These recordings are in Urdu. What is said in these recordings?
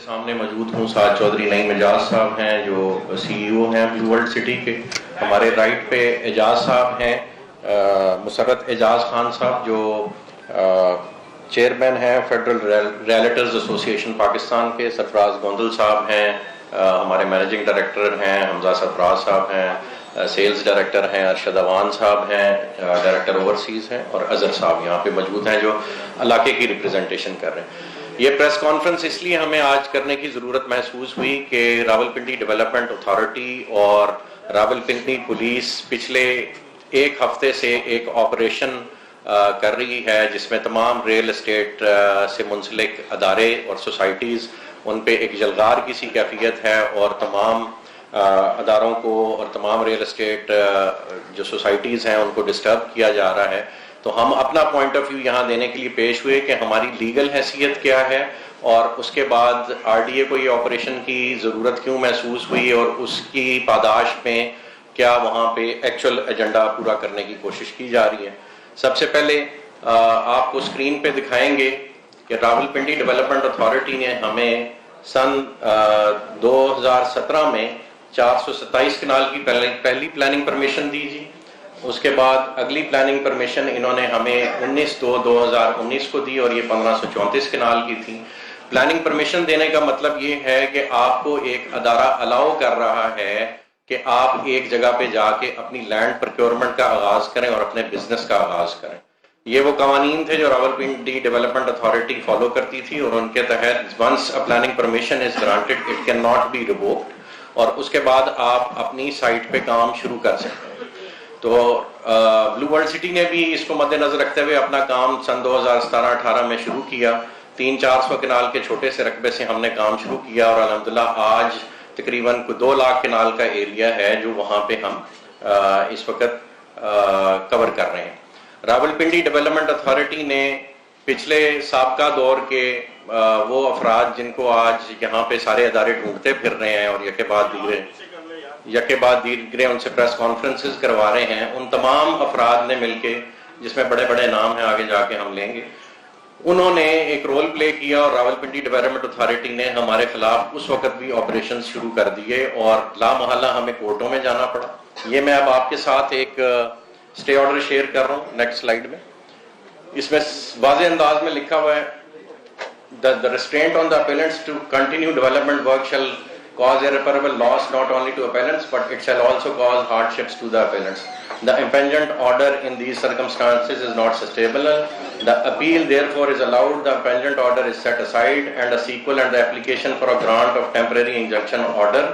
سامنے موجود ہوں. سعد چودھری نعیم اعجاز صاحب ہیں جو سی ای او ہیں بلو ورلڈ سٹی کے. ہمارے رائٹ پہ اعجاز صاحب ہیں, مسرت اعجاز خان صاحب جو چیئرمین ہیں فیڈرل ریئلٹرز ایسوسی ایشن پاکستان کے. سرفراز گوندل صاحب ہیں ہمارے مینیجنگ ڈائریکٹر ہیں. حمزہ سرفراز صاحب ہیں سیلز ڈائریکٹر ہیں. ارشد اوان صاحب ہیں ڈائریکٹر اوورسیز ہیں. اور اظہر صاحب یہاں پہ موجود ہیں جو علاقے کی ریپرزنٹیشن کر رہے ہیں. یہ پریس کانفرنس اس لیے ہمیں آج کرنے کی ضرورت محسوس ہوئی کہ راولپنڈی ڈیولپمنٹ اتھارٹی اور راولپنڈی پولیس پچھلے ایک ہفتے سے ایک آپریشن کر رہی ہے جس میں تمام ریل اسٹیٹ سے منسلک ادارے اور سوسائٹیز ان پہ ایک جلغار کی سی کیفیت ہے, اور تمام اداروں کو اور تمام ریل اسٹیٹ جو سوسائٹیز ہیں ان کو ڈسٹرب کیا جا رہا ہے. تو ہم اپنا پوائنٹ آف ویو یہاں دینے کے لیے پیش ہوئے کہ ہماری لیگل حیثیت کیا ہے, اور اس کے بعد آر ڈی اے کو یہ آپریشن کی ضرورت کیوں محسوس ہوئی, اور اس کی پاداش میں کیا وہاں پہ ایکچوئل ایجنڈا پورا کرنے کی کوشش کی جا رہی ہے. سب سے پہلے آپ کو اسکرین پہ دکھائیں گے کہ راولپنڈی ڈیولپمنٹ اتھارٹی نے ہمیں سن 2017 میں 427 کنال کی پہلی پلاننگ پرمیشن دی جی. اس کے بعد اگلی پلاننگ پرمیشن انہوں نے ہمیں 19/2/2019 کو دی اور یہ 1534 کنال کی تھی. پلاننگ پرمیشن دینے کا مطلب یہ ہے کہ آپ کو ایک ادارہ الاؤ کر رہا ہے کہ آپ ایک جگہ پہ جا کے اپنی لینڈ پروکیورمنٹ کا آغاز کریں اور اپنے بزنس کا آغاز کریں. یہ وہ قوانین تھے جو راولپنڈی ڈیولپمنٹ اتھارٹی فالو کرتی تھی, اور ان کے تحت once a planning permission is granted it can not be revoked, اور اس کے بعد آپ اپنی سائٹ پہ کام شروع کر سکتے ہیں. تو بلو ورلڈ سٹی نے بھی اس کو مد نظر رکھتے ہوئے اپنا کام سن 2017-18 میں شروع کیا. 300-400 کنال کے چھوٹے سے رقبے سے ہم نے کام شروع کیا, اور الحمدللہ آج تقریباً 2 لاکھ کنال کا ایریا ہے جو وہاں پہ ہم اس وقت کور کر رہے ہیں. راولپنڈی ڈیولپمنٹ اتھارٹی نے پچھلے سابقہ دور کے وہ افراد جن کو آج یہاں پہ سارے ادارے ڈھونڈتے پھر رہے ہیں اور یکے بعد دیگرے ان سے پریس کانفرنسز کروا رہے ہیں, ان تمام افراد نے مل کے, جس میں بڑے بڑے نام ہیں آگے جا کے ہم لیں گے, انہوں نے ایک رول پلے کیا, اور راولپنڈی ڈیولپمنٹ اتھارٹی نے ہمارے خلاف اس وقت بھی آپریشن شروع کر دیے اور لا محالہ ہمیں کورٹوں میں جانا پڑا. یہ میں اب آپ کے ساتھ ایک اسٹے آرڈر شیئر کر رہا ہوں نیکسٹ سلائیڈ میں. اس میں واضح انداز میں لکھا ہوا ہے the restraint on the appellants to continue development work shall cause irreparable loss not only to appellants but it shall also cause hardships to the appellants. The impingement order in these circumstances is not sustainable. The appeal therefore is allowed. The impingement order is set aside and a sequel and the application for a grant of temporary injunction order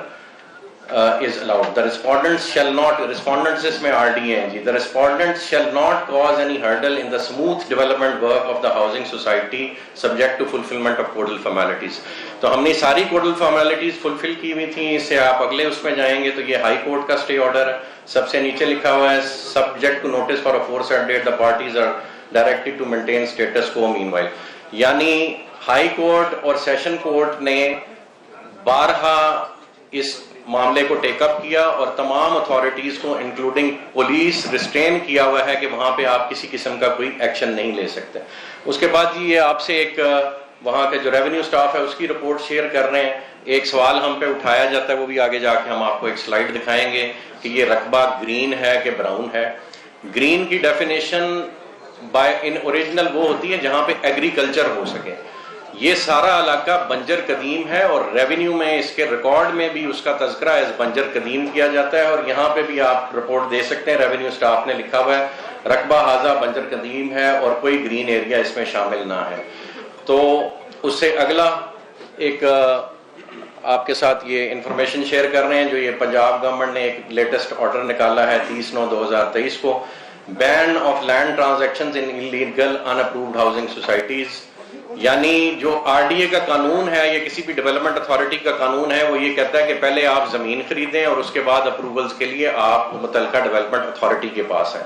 is allowed. The respondents shall not, respondents is mein RDA, the respondents shall not cause any hurdle in the smooth development work of the housing society subject to fulfillment of codal formalities. تو ہم نے ساری codal formalities fulfill کی ہوئی تھیں. اس سے آپ اگلے اس میں جائیں گے تو یہ ہائی کورٹ کا اسٹے آرڈر ہے. سب سے نیچے لکھا ہوا ہے subject to notice for a forthright date the parties are directed to maintain status quo meanwhile. یعنی ہائی کورٹ اور سیشن کورٹ نے بارہا اس معاملے کو ٹیک اپ کیا اور تمام اتھارٹیز کو انکلوڈنگ پولیس ریسٹرین کیا ہوا ہے کہ وہاں پہ آپ کسی قسم کا کوئی ایکشن نہیں لے سکتے. اس کے بعد یہ آپ سے ایک وہاں کا جو ریونیو سٹاف ہے اس کی رپورٹ شیئر کر رہے ہیں. ایک سوال ہم پہ اٹھایا جاتا ہے, وہ بھی آگے جا کے ہم آپ کو ایک سلائیڈ دکھائیں گے کہ یہ رقبہ گرین ہے کہ براؤن ہے. گرین کی ڈیفینیشن بائی ان اوریجنل وہ ہوتی ہے جہاں پہ ایگریکلچر ہو سکے. یہ سارا علاقہ بنجر قدیم ہے اور ریونیو میں اس کے ریکارڈ میں بھی اس کا تذکرہ ایز بنجر قدیم کیا جاتا ہے, اور یہاں پہ بھی آپ رپورٹ دے سکتے ہیں. ریونیو سٹاف نے لکھا ہوا ہے رقبہ حاضہ بنجر قدیم ہے اور کوئی گرین ایریا اس میں شامل نہ ہے. تو اس سے اگلا ایک آپ کے ساتھ یہ انفارمیشن شیئر کر رہے ہیں جو یہ پنجاب گورنمنٹ نے ایک لیٹسٹ آرڈر نکالا ہے 30/9/2023 کو. Ban of land transactions in illegal unapproved housing societies. یعنی جو آر ڈی اے کا قانون ہے یا کسی بھی ڈیولپمنٹ اتھارٹی کا قانون ہے وہ یہ کہتا ہے کہ پہلے آپ زمین خریدیں اور اس کے بعد اپروولز کے لیے آپ متعلقہ ڈیولپمنٹ اتھارٹی کے پاس ہیں.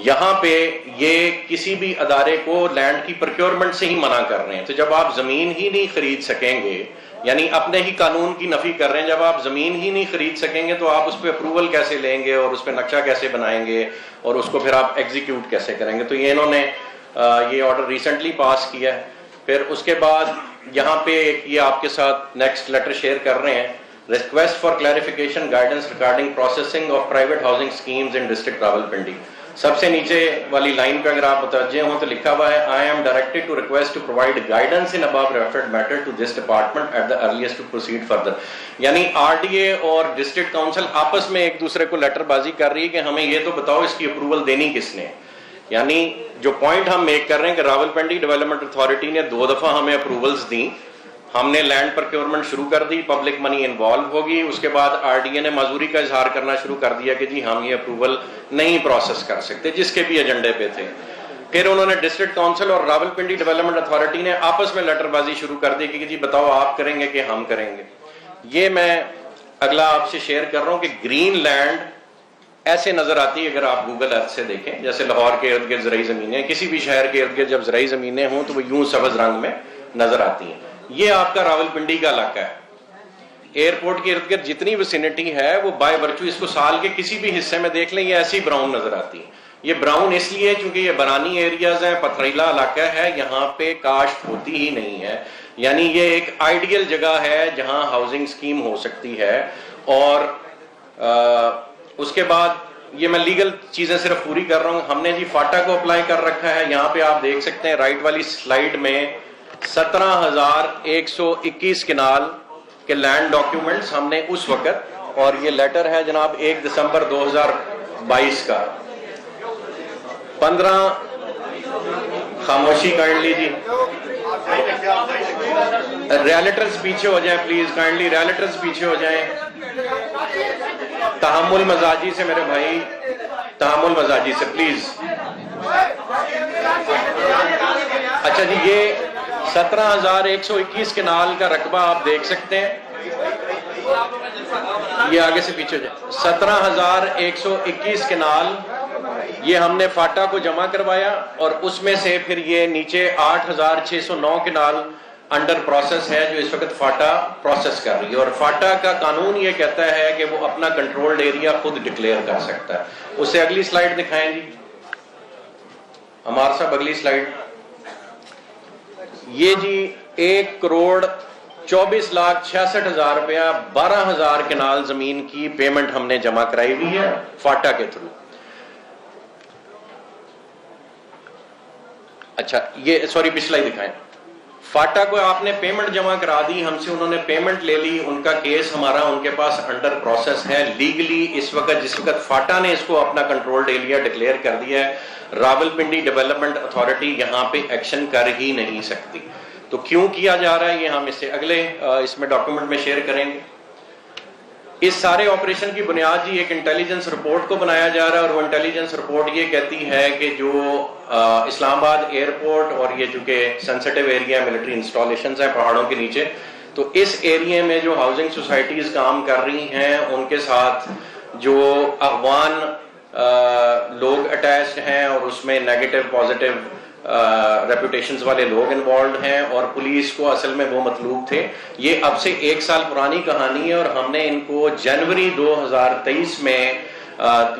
یہاں پہ یہ کسی بھی ادارے کو لینڈ کی پروکیورمنٹ سے ہی منع کر رہے ہیں. تو جب آپ زمین ہی نہیں خرید سکیں گے, یعنی اپنے ہی قانون کی نفی کر رہے ہیں, جب آپ زمین ہی نہیں خرید سکیں گے تو آپ اس پہ اپروول کیسے لیں گے اور اس پہ نقشہ کیسے بنائیں گے اور اس کو پھر آپ ایگزیکیوٹ کیسے کریں گے. تو یہ انہوں نے یہ آرڈر ریسنٹلی پاس کیا ہے. پھر اس کے بعد یہاں پہ یہ آپ کے ساتھ نیکسٹ لیٹر شیئر کر رہے ہیں, request for clarification guidance regarding processing of private housing schemes in district Rawalpindi. سب سے نیچے والی لائن پہ اگر آپ متوجہ ہوں تو لکھا ہوا ہے I am directed to request to provide guidance in above referred matter to this department at the earliest to proceed further. یعنی آر ڈی اے اور ڈسٹرکٹ کاؤنسل آپس میں ایک دوسرے کو لیٹر بازی کر رہی ہے کہ ہمیں یہ تو بتاؤ اس کی اپروول دینی کس نے. یعنی جو پوائنٹ ہم میک کر رہے ہیں کہ راولپنڈی ڈیولپمنٹ اتھارٹی نے 2 دفعہ ہمیں اپروولز دیں, ہم نے لینڈ پروکیورمنٹ شروع کر دی, پبلک منی انوالو ہوگی, اس کے بعد آر ڈی اے نے معذوری کا اظہار کرنا شروع کر دیا کہ جی ہم یہ اپروول نہیں پروسیس کر سکتے, جس کے بھی ایجنڈے پہ تھے. پھر انہوں نے ڈسٹرکٹ کاؤنسل اور راولپنڈی ڈیولپمنٹ اتھارٹی نے آپس میں لیٹر بازی شروع کر دی کہ جی بتاؤ آپ کریں گے کہ ہم کریں گے. یہ میں اگلا آپ سے شیئر کر رہا ہوں کہ گرین لینڈ ایسے نظر آتی ہے اگر آپ گوگل ارتھ سے دیکھیں, جیسے لاہور کے ارد گرد زرعی زمینیں, کسی بھی شہر کے ارد گرد جب زرعی زمینیں ہوں تو وہ یوں سبز رنگ میں نظر آتی ہیں. یہ آپ کا راولپنڈی کا علاقہ ہے. ایئرپورٹ کے ارد گرد جتنی وسینٹی ہے وہ بائی ورچو اس کو سال کے کسی بھی حصے میں دیکھ لیں یہ ایسی براؤن نظر آتی ہے. یہ براؤن اس لیے چونکہ یہ برانی ایریاز ہیں, پتھریلا علاقہ ہے, یہاں پہ کاشت ہوتی ہی نہیں ہے. یعنی یہ ایک آئیڈیل جگہ ہے جہاں ہاؤسنگ اسکیم ہو سکتی ہے. اور اس کے بعد یہ میں لیگل چیزیں صرف پوری کر رہا ہوں. ہم نے جی فاٹا کو اپلائی کر رکھا ہے. یہاں پہ آپ دیکھ سکتے ہیں رائٹ والی سلائیڈ میں 17,121 کنال کے لینڈ ڈاکیومنٹس ہم نے اس وقت, اور یہ لیٹر ہے جناب 1 دسمبر 2022 کا. 15 خاموشی کائنڈلی جی, ریالٹرز پیچھے ہو جائیں پلیز, کائنڈلی ریالٹرز پیچھے ہو جائیں. تحمل مزاجی سے میرے بھائی, تحمل مزاجی سے پلیز. اچھا جی, یہ 17,121 کنال کا رقبہ آپ دیکھ سکتے ہیں. یہ آگے سے پیچھے جائیں. 17,121 کنال یہ ہم نے فاٹا کو جمع کروایا, اور اس میں سے پھر یہ نیچے 8,609 کنال انڈر پروسیس ہے جو اس وقت فاٹا پروسیس کر رہی ہے. اور فاٹا کا قانون یہ کہتا ہے کہ وہ اپنا کنٹرولڈ ایریا خود ڈکلیئر کر سکتا ہے. اس سے اگلی سلائیڈ دکھائیں جی ہمارے صاحب, اگلی سلائیڈ. یہ جی 1,24,66,000 روپیہ 12,000 کنال زمین کی پیمنٹ ہم نے جمع کرائی ہوئی ہے فاٹا کے تھرو. اچھا یہ سوری پچھلا ہی دکھائیں. فاٹا کو آپ نے پیمنٹ جمع کرا دی, ہم سے انہوں نے پیمنٹ لے لی, ان کا کیس ہمارا ان کے پاس انڈر پروسیس ہے. لیگلی اس وقت جس وقت فاٹا نے اس کو اپنا کنٹرولڈ ایریا ڈکلیئر کر دیا ہے, راولپنڈی ڈیولپمنٹ اتھارٹی یہاں پہ ایکشن کر ہی نہیں سکتی. تو کیوں کیا جا رہا ہے یہ ہم اس سے اگلے اس میں ڈاکیومنٹ میں شیئر کریں گے. اس سارے آپریشن کی بنیاد جی ایک انٹیلیجنس رپورٹ کو بنایا جا رہا ہے, اور وہ انٹیلیجنس رپورٹ یہ کہتی ہے کہ جو اسلام آباد ایئرپورٹ اور یہ چونکہ سینسٹیو ایریا ملٹری انسٹالیشنز ہیں پہاڑوں کے نیچے, تو اس ایریے میں جو ہاؤسنگ سوسائٹیز کام کر رہی ہیں ان کے ساتھ جو افغان لوگ اٹیچڈ ہیں اور اس میں نیگیٹو پازیٹیو ریپوٹیشنز والے لوگ انوالوڈ ہیں, اور پولیس کو اصل میں وہ مطلوب تھے. یہ اب سے 1 سال پرانی کہانی ہے, اور ہم نے ان کو جنوری 2023 میں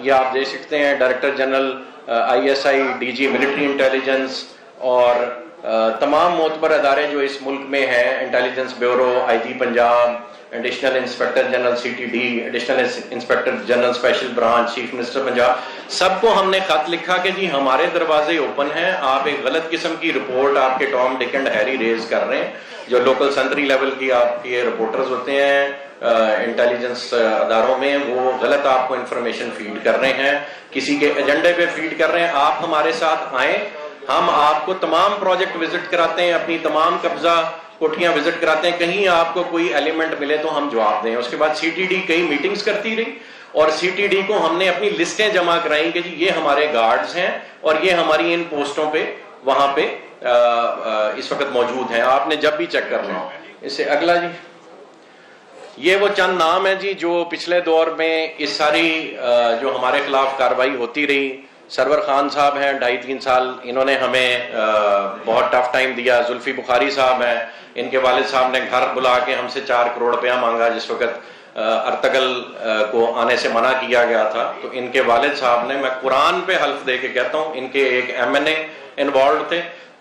یہ آپ دیکھ سکتے ہیں director general ISI, DG military intelligence اور تمام معتبر ادارے جو اس ملک میں ہیں, intelligence bureau, IG Punjab, additional inspector general CTD, additional inspector general special branch, chief minister Punjab, سب کو ہم نے خط لکھا کہ جی ہمارے دروازے اوپن ہیں, آپ ایک غلط قسم کی رپورٹ آپ کے ٹام ڈک اینڈ ہیری ریز کر رہے ہیں. جو لوکل سنٹری لیول کی آپ کے رپورٹرز ہوتے ہیں انٹیلیجنس اداروں میں, وہ غلط آپ کو انفارمیشن فیڈ کر رہے ہیں, کسی کے ایجنڈے پہ فیڈ کر رہے ہیں. آپ ہمارے ساتھ آئیں, ہم آپ کو تمام پروجیکٹ وزٹ کراتے ہیں, اپنی تمام قبضہ کوٹھیاں وزٹ کراتے ہیں, کہیں آپ کو کوئی ایلیمنٹ ملے تو ہم جواب دیں. اس کے بعد CTD کئی میٹنگز کرتی رہی, اور CTD کو ہم نے اپنی لسٹیں جمع کرائیں کہ جی یہ ہمارے گارڈز ہیں اور یہ ہماری ان پوسٹوں پہ وہاں پہ اس وقت موجود ہیں, آپ نے جب بھی چیک کر لیں. اس سے اگلا جی, یہ وہ چند نام ہیں جی جو پچھلے دور میں اس ساری جو ہمارے خلاف کارروائی ہوتی رہی. سرور خان صاحب ہیں 2.5-3 سال, انہوں نے ہمیں بہت ٹف ٹائم دیا. زلفی بخاری صاحب ہیں, ان کے والد صاحب نے گھر بلا کے ہم سے 4 کروڑ روپیہ مانگا جس وقت ارتگل کو آنے سے منع کیا گیا تھا. تو ان کے والد صاحب نے, میں قرآن پہ حلف دے کے کہتا ہوں, ان کے ایک MNA انوالوڈ تھے,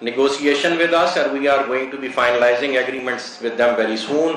negotiation with us and we are going to be finalizing agreements with them very soon.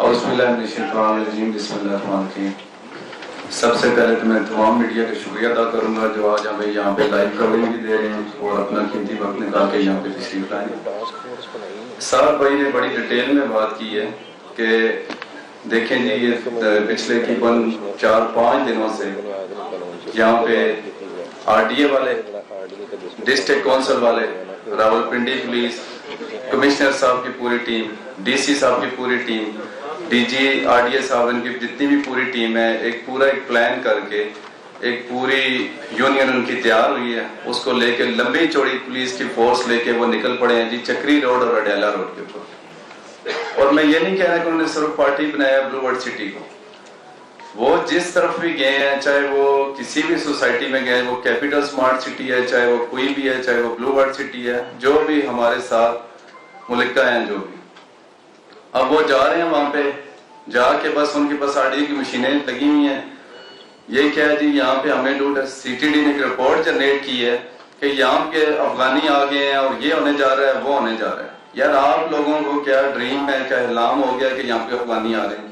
اعوذ باللہ من الشیطان الرجیم، بسم اللہ الرحمن الرحیم۔ سب سے پہلے تو میں تمام میڈیا کا شکریہ ادا کروں گا جو آج ہمیں یہاں پہ لائیو کوریج بھی دے رہے ہیں اور اپنا قیمتی وقت نکال کے یہاں پہ تشریف لائیں۔ صاحب بھائی نے بڑی ڈیٹیل میں بات کی ہے کہ دیکھیں جی یہ پچھلے تقریباً 4-5 دنوں سے یہاں پہ آر ڈی اے والے، ڈسٹرکٹ کونسل والے، راولپنڈی پولیس کمشنر صاحب کی پوری ٹیم، ڈی سی صاحب کی پوری team, D G R D A صاحب ان کی جتنی بھی پوری ٹیم ہے، ایک پلان کر کے ایک پوری یونین ان کی تیار ہوئی ہے، اس کو لے کے لمبی چوڑی پولیس کی فورس لے کے وہ نکل پڑے ہیں جی چکری روڈ اور اڈیالہ روڈ کے اوپر۔ اور میں یہ نہیں کہہ رہا کہ انہوں نے صرف پارٹی بنایا بلو ورڈ سٹی کو، وہ جس طرف بھی گئے ہیں، چاہے وہ کسی بھی سوسائٹی میں گئے، وہ کیپٹل سمارٹ سٹی ہے، چاہے وہ کوئی بھی ہے، چاہے وہ بلو ورڈ سٹی ہے، جو بھی ہمارے ساتھ ملکہ ہیں جو بھی، اب وہ جا رہے ہیں وہاں پہ جا کے بس ان کے پاس آر ڈی اے کی مشینیں لگی ہوئی ہیں۔ یہ کیا ہے جی یہاں پہ ہمیں سی ٹی ڈی نے ایک رپورٹ جنریٹ کی ہے کہ یہاں کے افغانی آ گئے ہیں اور یہ ہونے جا رہا ہے وہ ہونے جا رہا ہے۔ یار آپ لوگوں کو کیا ڈریم ہے، کیا احلام ہو گیا کہ یہاں پہ افغانی آ رہے ہیں؟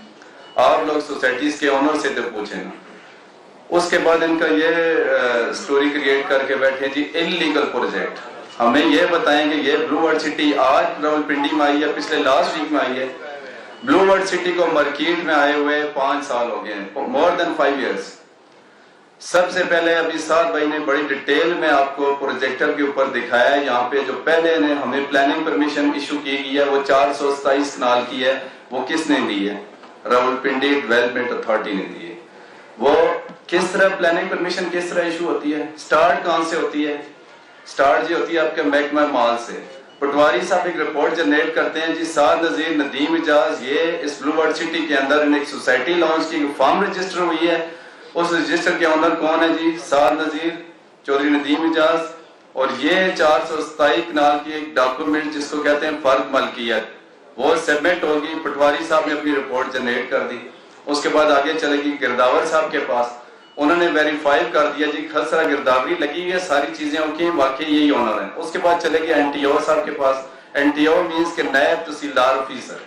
آپ لوگ سوسائٹیز کے اونر سے تو پوچھیں نا۔ اس کے بعد ان کا یہ سٹوری کریٹ کر کے بیٹھے جی انلیگل پروجیکٹ، ہمیں یہ بتائیں کہ یہ بلو ورڈ سٹی آج راولپنڈی میں آئی ہے، پچھلے لاسٹ ویک میں آئی ہے۔ بلو ورڈ سٹی کو مارکیٹ میں آئے ہوئے 5 سال ہو گئے ہیں، مور دین 5 ایئرس۔ سب سے پہلے ابھی سعد بھائی نے بڑی ڈیٹیل میں آپ کو پروجیکٹر کے اوپر دکھایا ہے، یہاں پہ جو پہلے نے ہمیں پلاننگ پرمیشن ایشو کی گئی ہے وہ 427 کنال کی ہے، وہ کس نے دی ہے؟ راولپنڈی ڈیولپمنٹ اتھارٹی نے دی ہے۔ وہ کس طرح پلاننگ پرمیشن کس طرح ایشو ہوتی ہے؟ سٹارٹ کہاں سے ہوتی ہے؟ سٹارٹ جی ہوتی ہے آپ کے محکمہ مال سے۔ پٹواری صاحب ایک رپورٹ جنریٹ کرتے ہیں جی سعد نذیر ندیم اجاز یہ اس بلو ورڈ سٹی کے اندر ایک سوسائٹی لانچ کی، فارم رجسٹر ہوئی ہے، اس رجسٹر کے اندر کون ہے جی؟ سعد نذیر، چودھری ندیم اجاز، اور یہ 427 کنال کی ایک ڈاکومنٹ جس کو کہتے ہیں فرد ملکیت وہ سبمٹ ہوگی۔ پٹواری صاحب نے اپنی رپورٹ جنریٹ کر دی، اس کے بعد آگے چلے گی گرداور صاحب کے پاس، انہوں نے ویریفائی کر دیا جی خسرہ گرداوری لگی ہوئی ہے، ساری چیزیں اوکے، واقعی یہی آنر ہے۔ اس کے بعد چلے گی این ٹی او صاحب کے پاس، این ٹی او مینس کہ نائب تحصیلدار آفیسر،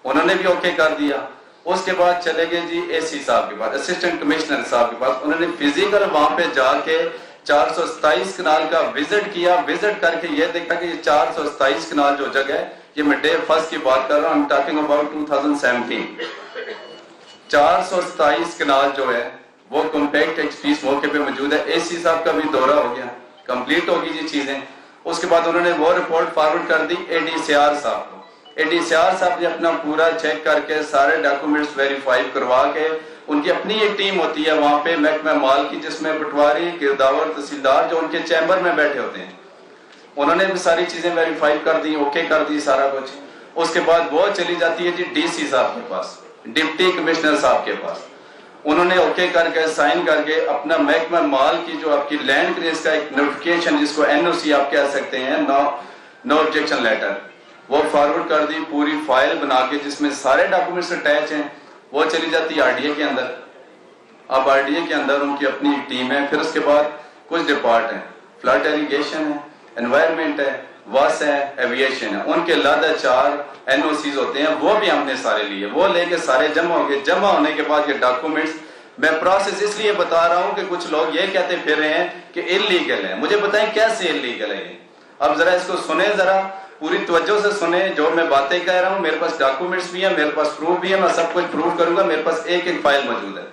انہوں نے بھی اوکے کر دیا۔ اس کے بعد چلے گئے جی اے سی صاحب کے پاس، اسسٹنٹ کمشنر صاحب کے پاس، انہوں نے فزیکل وہاں پہ جا کے 427 کنال کا وزٹ کیا، وزٹ کر کے یہ دیکھا کہ یہ 427 کنال جو جگہ ہے، یہ میں ڈے فرسٹ کی بات کر رہا ہوں، I'm talking about 2017۔ 427 کنال جو ہے وہ کمپیکٹ ایک پیس موقع پہ موجود ہے۔ اے سی صاحب کا بھی دورہ ہو گیا، کمپلیٹ ہوگی جی چیزیں۔ اس کے بعد انہوں نے وہ رپورٹ فارورڈ کر دی اے ڈی سی آر صاحب کو۔ اے ڈی سی آر صاحب نے اپنا پورا چیک کر کے سارے ڈاکومنٹس ویریفائی کروا کے، ان کی اپنی ایک ٹیم ہوتی ہے وہاں پہ محکمہ مال کی جس میں پٹواری، گرداور، تحصیلدار جو ان کے چیمبر میں بیٹھے ہوتے ہیں، انہوں نے بھی ساری چیزیں ویریفائی کر دی، اوکے کر دی سارا کچھ۔ اس کے بعد وہ چلی جاتی ہے جی ڈی سی صاحب کے پاس، ڈپٹی کمشنر صاحب کے پاس، انہوں نے اوکے کر کے سائن کر کے اپنا محکمہ مال کی جو آپ کی لینڈ کلیئرنس کا ایک نوٹیفیکیشن جس کو این او سی آپ کہہ سکتے ہیں، نو آبجیکشن لیٹر، وہ فارورڈ کر دی، پوری فائل بنا کے جس میں سارے ڈاکومنٹس اٹیچ ہیں، وہ چلی جاتی ہے آر ڈی اے کے اندر۔ اب آر ڈی اے کے اندر ان کی اپنی ٹیم ہے، پھر اس کے بعد کچھ ڈپارٹ ہیں، فلڈ ایریگیشن ہے، انوائرمنٹ ہے، واس ہے، ایویشن ہے، ان کے علیحدہ 4 این او سیز ہوتے ہیں، وہ بھی ہم نے سارے لیے، وہ لے کے سارے جمع ہو گئے۔ جمع ہونے کے بعد یہ ڈاکومنٹس، میں پروسیس اس لیے بتا رہا ہوں کہ کچھ لوگ یہ کہتے پھر رہے ہیں کہ انلیگل ہے، مجھے بتائیں کیسے انلیگل ہے۔ اب ذرا اس کو سنیں، ذرا پوری توجہ سے سنیں، جو میں باتیں کہہ رہا ہوں میرے پاس ڈاکومنٹس بھی ہیں، میرے پاس پروف بھی ہے، میں سب کچھ پروف کروں گا، میرے پاس ایک ایک فائل موجود ہے،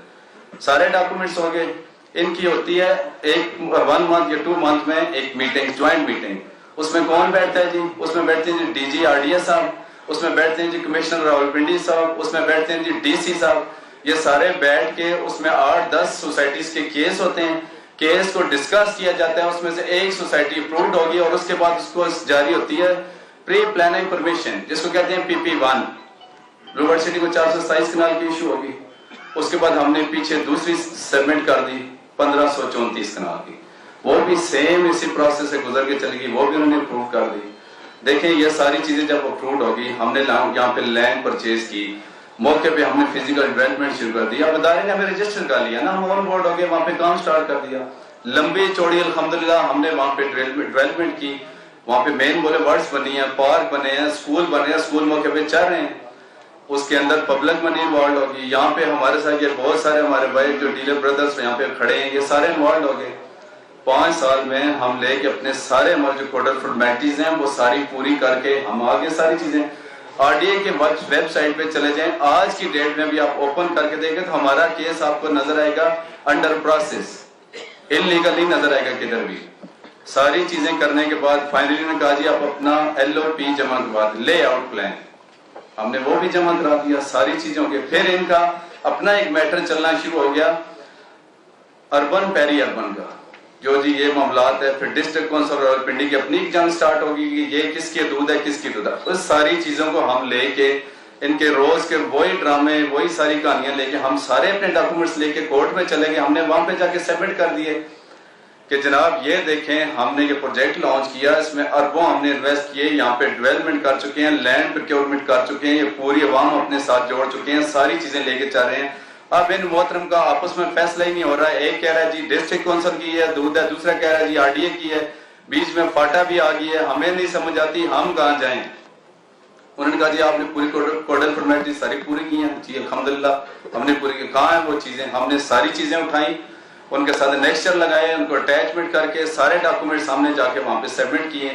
سارے ڈاکومنٹس ہو گئے۔ ان کی ہوتی ہے ایک 1 منتھ یا 2 منتھ میں ایک میٹنگ، جوائنٹ میٹنگ، اس میں کون بیٹھتا ہے جی؟ اس میں بیٹھتے ہیں جی D G R D A صاحب، اس میں بیٹھتے ہیں جی کمشنر راولپنڈی صاحب، اس میں بیٹھتے ہیں جی ڈی سی صاحب، یہ سارے بیٹھ کے اس میں 8-10 سوسائٹیز کے کیس ہوتے ہیں، کیس کو ڈسکس کیا جاتا ہے، اس میں سے ایک سوسائٹی اپرووڈ ہوگی اور اس کے بعد اس کو جاری ہوتی ہے پری پلاننگ پرمیشن جس کو کہتے ہیں پی پی 1۔ بلو ورڈ سٹی کو 427 کنال کی ایشو ہوگی، اس کے بعد ہم نے پیچھے دوسری سبمٹ کر دی 1534 کنال کی، وہ بھی سیم اسی پروسیس سے گزر کے چلی گئی، وہ بھی انہوں نے اپروو کر دی۔ دیکھیں یہ ساری چیزیں جب اپرووڈ ہوگی، ہم نے یہاں پہ لینڈ پرچیز کی، موقع پہ ہم نے فزیکل ڈیولپمنٹ شروع کر دیا، اب ادارے نے ہمیں رجسٹر کر لیا نا، ہم آن بورڈ ہو گئے، وہاں پہ کام سٹارٹ کر دیا، لمبی چوڑی الحمدللہ ہم نے وہاں پہ ڈیولپمنٹ کی، وہاں پہ مین بولے ورڈز بنی ہیں، پارک بنے ہیں، اسکول بنے ہیں، اسکول موقع پہ چل رہے ہیں۔ اس کے اندر پبلک منی انوالو ہوگی. یہاں پہ ہمارے ساتھ یہ بہت سارے ہمارے بھائی جو ڈیلر بردرز یہاں پہ کھڑے ہیں یہ سارے انوالو ہو گئے. 5 سال میں ہم لے کے اپنے سارے ہمارے جو کوڈل فارمیلٹیز ہیں وہ ساری پوری کر کے ہم آگے ساری چیزیں RDA کے ویب سائٹ پہ چلے جائیں. آج کی ڈیٹ میں بھی آپ اوپن کر کے دیکھیں تو ہمارا کیس آپ کو نظر آئے گا انڈر پروسیس, انلیگل نہیں نظر آئے گا کدھر بھی. ساری چیزیں کرنے کے بعد فائنلی نے کہا جی آپ اپنا LOP جمع کروا دیں, لے آؤٹ پلان. ہم نے وہ بھی جمع کرا دیا ساری چیزوں کے. پھر ان کا اپنا ایک میٹر چلنا شروع ہو گیا اربن پیری اربن کا, جو جی یہ معاملات ہے. پھر ڈسٹرکٹ کونسل راولپنڈی کی اپنی ایک جنگ سٹارٹ ہوگی کہ یہ کس کی حدود ہے کس کی حدود ہے. اس ساری چیزوں کو ہم لے کے ان کے روز کے وہی ڈرامے وہی ساری کہانیاں لے کے ہم سارے اپنے ڈاکومنٹس لے کے کورٹ میں چلے گئے. ہم نے وہاں پہ جا کے سبمٹ کر دیے کہ جناب یہ دیکھیں ہم نے یہ پروجیکٹ لانچ کیا, اس میں اربوں ہم نے انویسٹ کیے, یہاں پہ ڈیولپمنٹ کر چکے ہیں, لینڈ پروکیورمنٹ کر چکے ہیں, یہ پوری عوام اپنے ساتھ جوڑ چکے ہیں, ساری چیزیں لے کے چل رہے ہیں. اب ان محترم کا آپس میں فیصلہ ہی نہیں ہو رہا ہے. ایک کہہ رہا ہے جی ڈسٹرکٹ کونسل کی ہے حدود ہے, دوسرا کہہ رہا ہے جی RDA کی ہے, بیچ میں فاٹا بھی آ گئی ہے. ہمیں نہیں سمجھ آتی ہم کہاں جائیں. انہوں نے کہا جی آپ نے پوری کوڈل فارمیلٹی ساری پوری کی ہیں. جی الحمدللہ ہم نے پوری کی. کہاں ہیں وہ چیزیں؟ ہم نے ساری چیزیں اٹھائیں, ان کے ساتھ نیکسچر لگائے, ان کو اٹیچمنٹ کر کے سارے ڈاکومنٹ سامنے جا کے وہاں پہ سبمٹ کیے.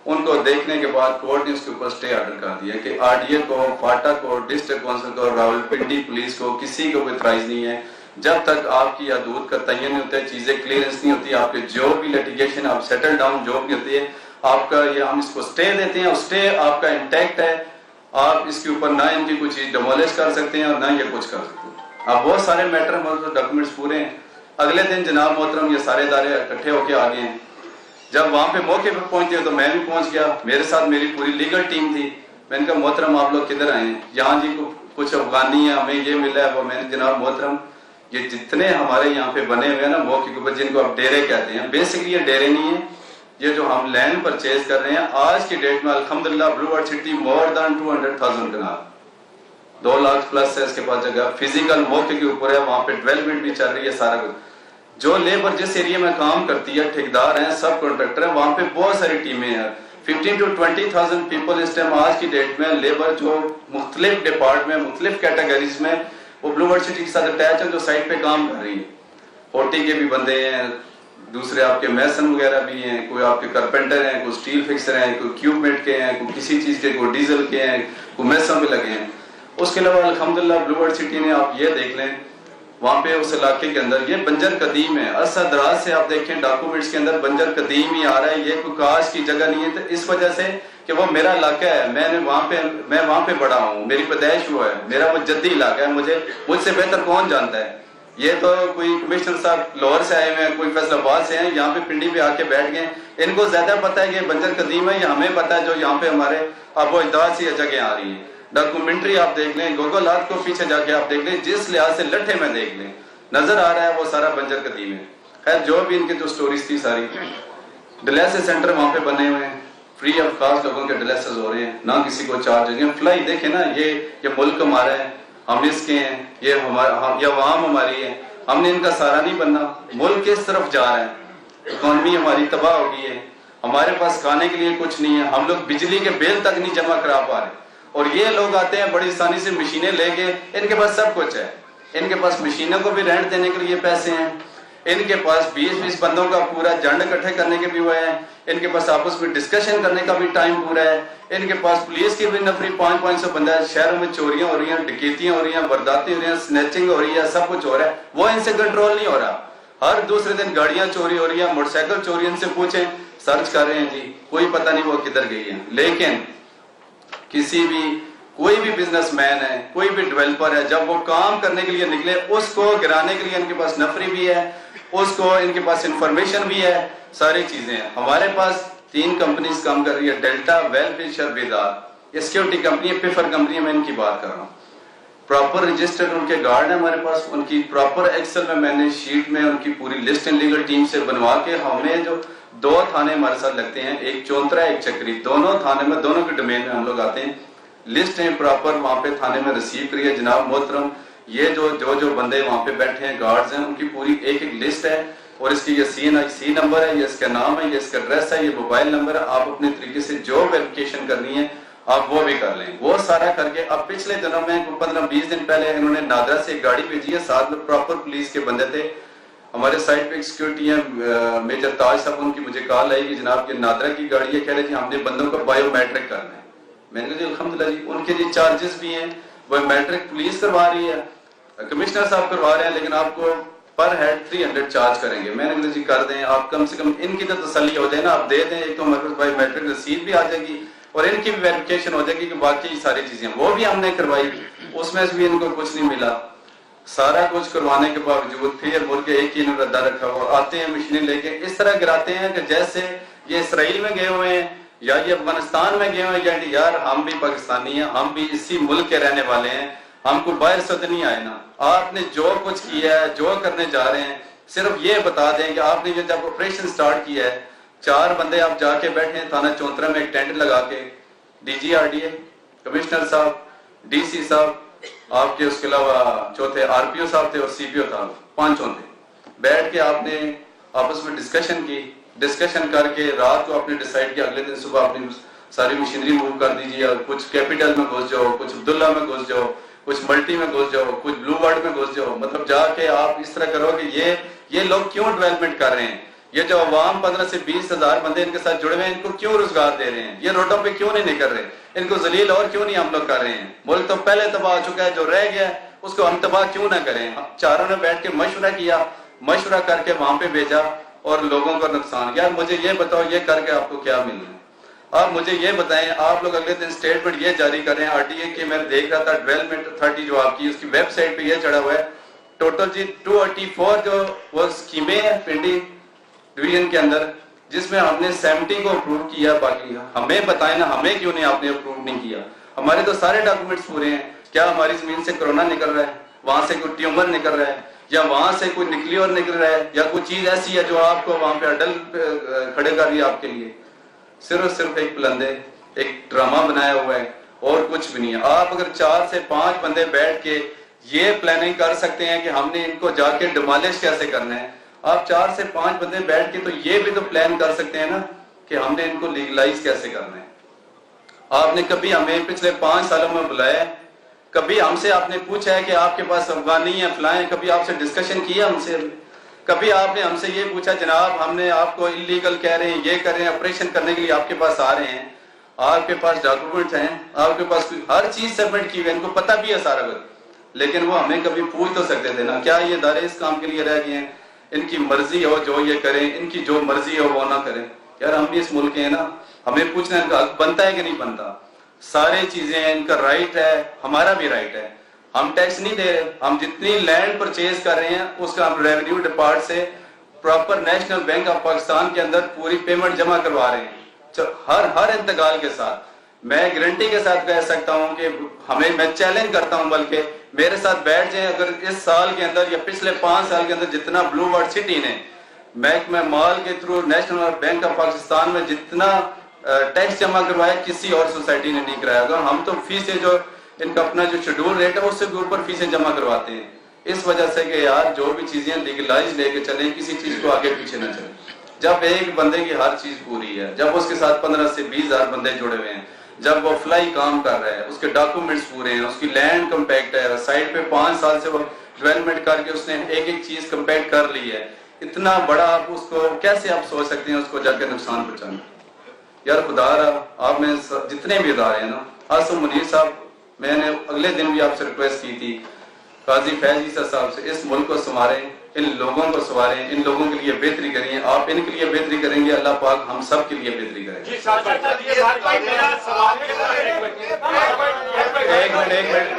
ان کو دیکھنے کے بعد کورٹ نے اس کے اوپر سٹے آرڈر کر دیا کہ RDA کو, فاٹا کو, ڈسٹرکٹ کونسل کو, راولپنڈی پولیس کو کسی کو کوئی اعتراض نہیں ہے جب تک آپ کی حدود کا تعین نہیں ہوتا ہے, چیزیں کلیئرنس نہیں ہوتی, آپ کے جو بھی لیٹیگیشن آپ سیٹل ڈاؤن جو بھی ہوتی ہے آپ کا یہ ہم اس کو سٹے دیتے ہیں. سٹے آپ کا انٹیکٹ ہے, آپ اس کے اوپر نہ ان کی کوئی چیز ڈیمولش کر سکتے ہیں اور نہ یہ کچھ کر سکتے ہیں. اب بہت سارے میٹر ڈاکومنٹس پورے ہیں. اگلے دن جناب محترم یہ سارے ادارے اکٹھے ہو کے آ گئے ہیں. جب وہاں پہ موقع پہ پہنچے تو میں بھی پہنچ گیا, میرے ساتھ میری پوری لیگل ٹیم تھی. میں نے کہا محترم آپ لوگ کدھر آئے ہیں؟ یہاں جی کچھ افغانی ہیں, ہمیں یہ ملا ہے وہ. میں نے جناب محترم یہ جتنے ہمارے یہاں پہ بنے ہوئے ہیں نا موقع کے اوپر, جن کو آپ ڈیرے کہتے ہیں, بیسکلی یہ ڈیرے نہیں ہیں, یہ جو ہم لینڈ پرچیز کر رہے ہیں آج کی ڈیٹ میں الحمدللہ بلو ورڈ سٹی مور دین 200,000 کنال, 2 لاکھ پلس ہے اس کے پاس جگہ. فزیکل موقع کے اوپر ہے, وہاں پہ ڈیولپمنٹ بھی چل رہی ہے سارا کچھ. جو لیبر جس ایریا میں کام کرتی ہے, ٹھیکدار ہیں, سب کانٹریکٹر ہیں, وہاں پہ بہت ساری ٹیمیں ہیں. 15 to 20,000 پیپل اس ٹائم آج کی ڈیٹ میں لیبر جو مختلف ڈپارٹمنٹ مختلف کیٹیگریز میں وہ بلو ورڈ سٹی کے ساتھ اٹیچ ہیں, جو سائٹ پہ کام کر رہی ہیں. 40 کے بھی بندے ہیں, دوسرے آپ کے میسن وغیرہ بھی ہیں, کوئی آپ کے کارپینٹر ہیں, کوئی سٹیل فکسر ہیں, کوئی کیوبمیٹ کے ہیں, کوئی کسی چیز کے, کوئی ڈیزل کے ہیں, کوئی میسن بھی لگے ہیں. اس کے علاوہ الحمدللہ بلو ورڈ سٹی نے آپ یہ دیکھ لیں وہاں پہ اس علاقے کے اندر یہ بنجر قدیم ہے. عرصہ دراز سے آپ دیکھیں ڈاکومنٹس کے اندر بنجر قدیم ہی آ رہا ہے, یہ کوئی کاش کی جگہ نہیں ہے. تو اس وجہ سے کہ وہ میرا علاقہ ہے, میں وہاں پہ بڑا ہوں, میری پیدائش ہوا ہے, میرا وہ جدی علاقہ ہے, مجھ سے بہتر کون جانتا ہے. یہ تو کوئی کمشنر صاحب لاہور سے آئے ہوئے ہیں, کوئی فیصل آباد سے ہیں, یہاں پہ پنڈی پہ آ کے بیٹھ گئے, ان کو زیادہ پتہ ہے کہ بنجر قدیم ہے, یہ ہمیں پتہ ہے جو یہاں پہ ہمارے آب و اجداد سے یہ جگہیں آ رہی ہیں. ڈاکومنٹری آپ دیکھ لیں, گوگل ارتھ کو پیچھے جا کے آپ دیکھ لیں, جس لحاظ سے لٹھے میں دیکھ لیں نظر آ رہا ہے وہ سارا بنجر قدیم ہے. خیر جو بھی ان کے جو سٹوریز تھی ساری, ڈیلیسس سینٹر وہاں پہ بنے ہوئے ہیں, فری آف کاسٹ لوگوں کے ڈیلیسس ہو رہے ہیں, نہ کسی کو چارج ہو. فلائی دیکھیں نا, یہ ملک ہمارا ہے, ہم اس کے ہیں, یہ عوام ہماری ہے, ہم نے ان کا سہارا نہیں بننا. ملک کس طرف جا رہا ہے, اکانومی ہماری تباہ ہو گئی ہے, ہمارے پاس کھانے کے لیے کچھ نہیں ہے, ہم لوگ بجلی کے بل تک نہیں جمع کرا پا رہے. اور یہ لوگ آتے ہیں بڑی آسانی سے مشینیں لے کے, ان کے پاس سب کچھ ہے, ان کے پاس مشینوں کو بھی رینٹ دینے کے لیے پیسے ہیں, ان کے پاس 20 بندوں کا پورا جنڈ اکٹھے کرنے کے بھی ہوئے ہیں, ان کے پاس آپس میں ڈسکشن کرنے کا بھی ٹائم پورا ہے, ان کے پاس پولیس کی بھی نفری 500 بندہ ہے. شہروں میں چوریاں ہو رہی ہیں, ڈکیتیاں ہو رہی ہیں, وارداتیں ہو رہی ہیں, سنیچنگ ہو رہی ہے, سب کچھ ہو رہا ہے, وہ ان سے کنٹرول نہیں ہو رہا. ہر دوسرے دن گاڑیاں چوری ہو رہی ہیں, موٹر سائیکل چوری, ان سے پوچھیں, سرچ کر رہے ہیں جی, کوئی پتہ نہیں وہ کدھر گئی ہیں. لیکن کوئی بھی بزنس مین ہے, کوئی بھی ڈیولپر ہے, جب وہ کام کرنے کے لیے نکلے, اس کو گرانے کے لیے ان کے پاس نفری بھی ہے, اس کو ان کے پاس انفارمیشن بھی ہے, ساری چیزیں ہیں. ہمارے پاس 3 کمپنیز کام کر رہی ہے, ڈیلٹا, ویل فشر, بیدار, یہ سیکورٹی کمپنی ہے, پیفر کمپنی ہے, میں ان کی بات کر رہا ہوں. پراپر رجسٹرڈ ان کے گارڈ ہیں ہمارے پاس, ان کی پراپر ایکسل میں نے شیٹ میں ان کی پوری لسٹ ان لیگل ٹیم سے بنوا کے, ہمیں جو 2 تھانے ہمارے ساتھ لگتے ہیں, ایک چونترا ایک چکری, دونوں تھانے میں, دونوں کے ڈومین میں ہم لوگ آتے ہیں, لسٹ ہیں پراپر وہاں پہ تھانے میں ریسیو کری ہے. جناب محترم یہ جو بندے وہاں پہ بیٹھے ہیں گارڈز ہیں, ان کی پوری ایک لسٹ ہے, اور اس کی یہ سی نمبر ہے, یہ اس کا نام ہے, یہ اس کا ایڈریس ہے, یہ موبائل نمبر ہے. آپ اپنے طریقے سے جو ویریفیکیشن کرنی ہے آپ وہ بھی کر لیں. وہ سارا کر کے اب پچھلے دنوں میں 15-20 دن پہلے انہوں نے نادرا سے ایک گاڑی بھیجی ہے, ساتھ میں پراپر پولیس کے بندے تھے. ہمارے سائٹ پہ ایک سیکورٹی ہیں میجر تاج صاحب, ان کی مجھے کال آئی کہ جناب یہ نادرا کی گاڑی ہے, کہہ رہے جی ہم نے بندوں کو بایو میٹرک کرنا ہے. میں نے کہا جی الحمدللہ جی, ان کے جی چارجز بھی ہیں, بایو میٹرک پولیس کروا رہی ہے, کمشنر صاحب کروا رہے ہیں, لیکن آپ کو پر ہیڈ 300 چارج کریں گے. میں نے کہا جی کر دیں, آپ کم سے کم ان کی تو تسلی ہو جائے نا, آپ دے دیں, ایک تو ہمارے پاس بایو میٹرک رسید بھی آ جائے گی اور ان کی بھی ویریفیکیشن ہو جائے گی کہ باقی ساری چیزیں وہ بھی ہم نے کروائی, اس میں سے بھی ان کو کچھ نہیں ملا. سارا کچھ کروانے کے باوجود پھر ملک ایک ہی انہوں نے ردا رکھا ہوا, آتے ہیں مشینیں لے کے اس طرح گراتے ہیں کہ جیسے یہ اسرائیل میں گئے ہوئے ہیں یا یہ افغانستان میں گئے ہوئے ہیں, یا یار ہم بھی پاکستانی ہیں, ہم بھی اسی ملک کے رہنے والے ہیں, ہم کو باہر سے تو نہیں آئے نا. آپ نے جو کچھ کیا ہے, جو کرنے جا رہے ہیں, صرف یہ بتا دیں کہ آپ نے جب آپریشن سٹارٹ کیا ہے 4 بندے آپ جا کے بیٹھے ہیں تھانہ چونترا میں ایک ٹینٹ لگا کے, D G R D A, commissioner صاحب, ڈی سی صاحب, آپ کے اس کے علاوہ چوتھے آر پی او صاحب تھے اور سی پی او تھا, 5 تھے. بیٹھ کے آپ نے آپس میں ڈسکشن کی, ڈسکشن کر کے رات کو آپ نے ڈیسائیڈ کیا اگلے دن صبح اپنی ساری مشینری موو کر دیجیے, کچھ کیپیٹل میں گھس جاؤ, کچھ عبداللہ میں گھس جاؤ, کچھ ملٹی میں گھس جاؤ, کچھ بلو ورڈ میں گھس جاؤ. مطلب جا کے آپ اس طرح کرو کہ یہ لوگ کیوں ڈیولپمنٹ کر رہے ہیں, یہ جو عوام 15 سے 20 ہزار بندے ان کے ساتھ جڑے ہوئے ہیں, ان کو کیوں روزگار دے رہے ہیں, یہ روڈوں پہ کیوں نہیں نکل رہے, ان کو ذلیل اور کیوں نہیں ہم لوگ کر رہے ہیں. ملک تو پہلے تباہ ہو چکا ہے, جو رہ گیا ہے اس کو ہم تباہ کیوں نہ کریں. چاروں نے بیٹھ کے مشورہ کیا, مشورہ کر کے وہاں پہ بھیجا اور لوگوں کا نقصان. یار مجھے یہ بتاؤ یہ کر کے آپ کو کیا ملنا ہے, آپ مجھے یہ بتائیں. آپ لوگ اگلے دن اسٹیٹمنٹ یہ جاری کر رہے ہیں آر ٹی اے کی, میں دیکھ رہا تھا ڈیولپمنٹ اتھارٹی جو آپ کی اس کی ویب سائٹ پہ یہ چڑھا ہوا ہے ٹوٹل جی 284 جو وہ اسکیمیں ہیں پنڈی ڈویژن کے اندر, جس میں ہم نے 70 کو اپروو کیا. باقی ہمیں بتائیں نا, ہمیں کیوں نہیں آپ نے اپروو نہیں کیا. ہمارے تو سارے ڈاکومنٹس پورے ہیں. کیا ہماری زمین سے کرونا نکل رہا ہے, وہاں سے کوئی ٹیومر نکل رہا ہے, یا وہاں سے کوئی نکلی اور نکل رہا ہے, یا کوئی چیز ایسی ہے جو آپ کو وہاں پہ اڈل کھڑے کر رہی ہے آپ کے لیے. صرف ایک پلندے, ایک ڈرامہ بنایا ہوا ہے اور کچھ بھی نہیں ہے. آپ اگر 4 سے 5 بندے بیٹھ کے یہ پلاننگ کر سکتے ہیں کہ ہم نے ان کو جا کے ڈیمالش کیسے کرنا ہے, آپ 4 سے 5 بندے بیٹھ کے تو یہ بھی تو پلان کر سکتے ہیں نا کہ ہم نے ان کو لیگلائز کیسے کرنا ہے. آپ نے کبھی ہمیں پچھلے 5 سالوں میں بلایا ہے, کبھی ہم سے آپ نے پوچھا ہے کہ آپ کے پاس افغانی ہیں فلاں ہیں, کبھی آپ سے ڈسکشن کیا ہم سے, کبھی آپ نے ہم سے یہ پوچھا جناب ہم نے آپ کو انلیگل کہہ رہے ہیں, یہ کر رہے ہیں, آپریشن کرنے کے لیے آپ کے پاس آ رہے ہیں, آپ کے پاس ڈاکومنٹ ہیں, آپ کے پاس ہر چیز سبمٹ کی ہوئی ہے, ان کو پتہ بھی ہے سارا کچھ, لیکن وہ ہمیں کبھی پوچھ تو سکتے تھے نا. کیا یہ ادارے اس کام کے لیے رہ گئے ہیں, ان کی مرضی ہو جو یہ کریں, ان کی جو مرضی ہو وہ نہ کریں. یار ہم بھی اس ملک کے ہیں نا, ہمیں پوچھنا ان کا حق بنتا ہے کہ نہیں بنتا. ساری چیزیں ان کا رائٹ ہے, ہمارا بھی رائٹ ہے. ہم ٹیکس نہیں دے رہے, ہم جتنی لینڈ پرچیز کر رہے ہیں اس کا ہم ریونیو ڈپارٹ سے proper national bank of Pakistan کے اندر پوری پیمنٹ جمع کروا رہے ہیں ہر انتقال کے ساتھ. میں گارنٹی کے ساتھ کہہ سکتا ہوں کہ میں چیلنج کرتا ہوں, بلکہ میرے ساتھ بیٹھ جائیں, اگر اس سال کے اندر یا پچھلے 5 سال کے اندر جتنا بلو ورڈ سٹی نے محکمہ مال کے through national bank of Pakistan میں جتنا ٹیکس جمع کروایا کسی اور سوسائٹی نے نہیں کرایا ہوگا. ہم تو فیسیں جو ان کا اپنا جو شیڈول ریٹ ہے اس سے بھی اوپر فیسیں جمع کرواتے ہیں, اس وجہ سے کہ یار جو بھی چیزیں لیگلائز لے کے چلیں, کسی چیز کو آگے پیچھے نہ چلیں. جب ایک بندے کی ہر چیز پوری ہے, جب اس کے ساتھ 15 سے 20 ہزار بندے جڑے ہوئے ہیں, جب وہ فلائی کام کر رہا ہے, اس کے ڈاکومنٹس پورے ہیں, اس کی لینڈ کمپیکٹ ہے, سائٹ پہ 5 سال سے وہ ڈیولپمنٹ کر کے اس نے ایک چیز کمپیکٹ کر لی ہے, اتنا بڑا آپ اس کو کیسے آپ سوچ سکتے ہیں اس کو جا کے نقصان پہنچانا. یار خدا رہا, آپ میں جتنے بھی ادارے ہیں نا, آصف منیر صاحب, میں نے اگلے دن بھی آپ سے ریکویسٹ کی تھی, قاضی فیض عیسیٰ صاحب سے, اس ملک کو سنواریں, ان لوگوں کو سنواریں, ان لوگوں کے لیے بہتری کریں. آپ ان کے لیے بہتری کریں گے, اللہ پاک ہم سب کے لیے بہتری کریں گے.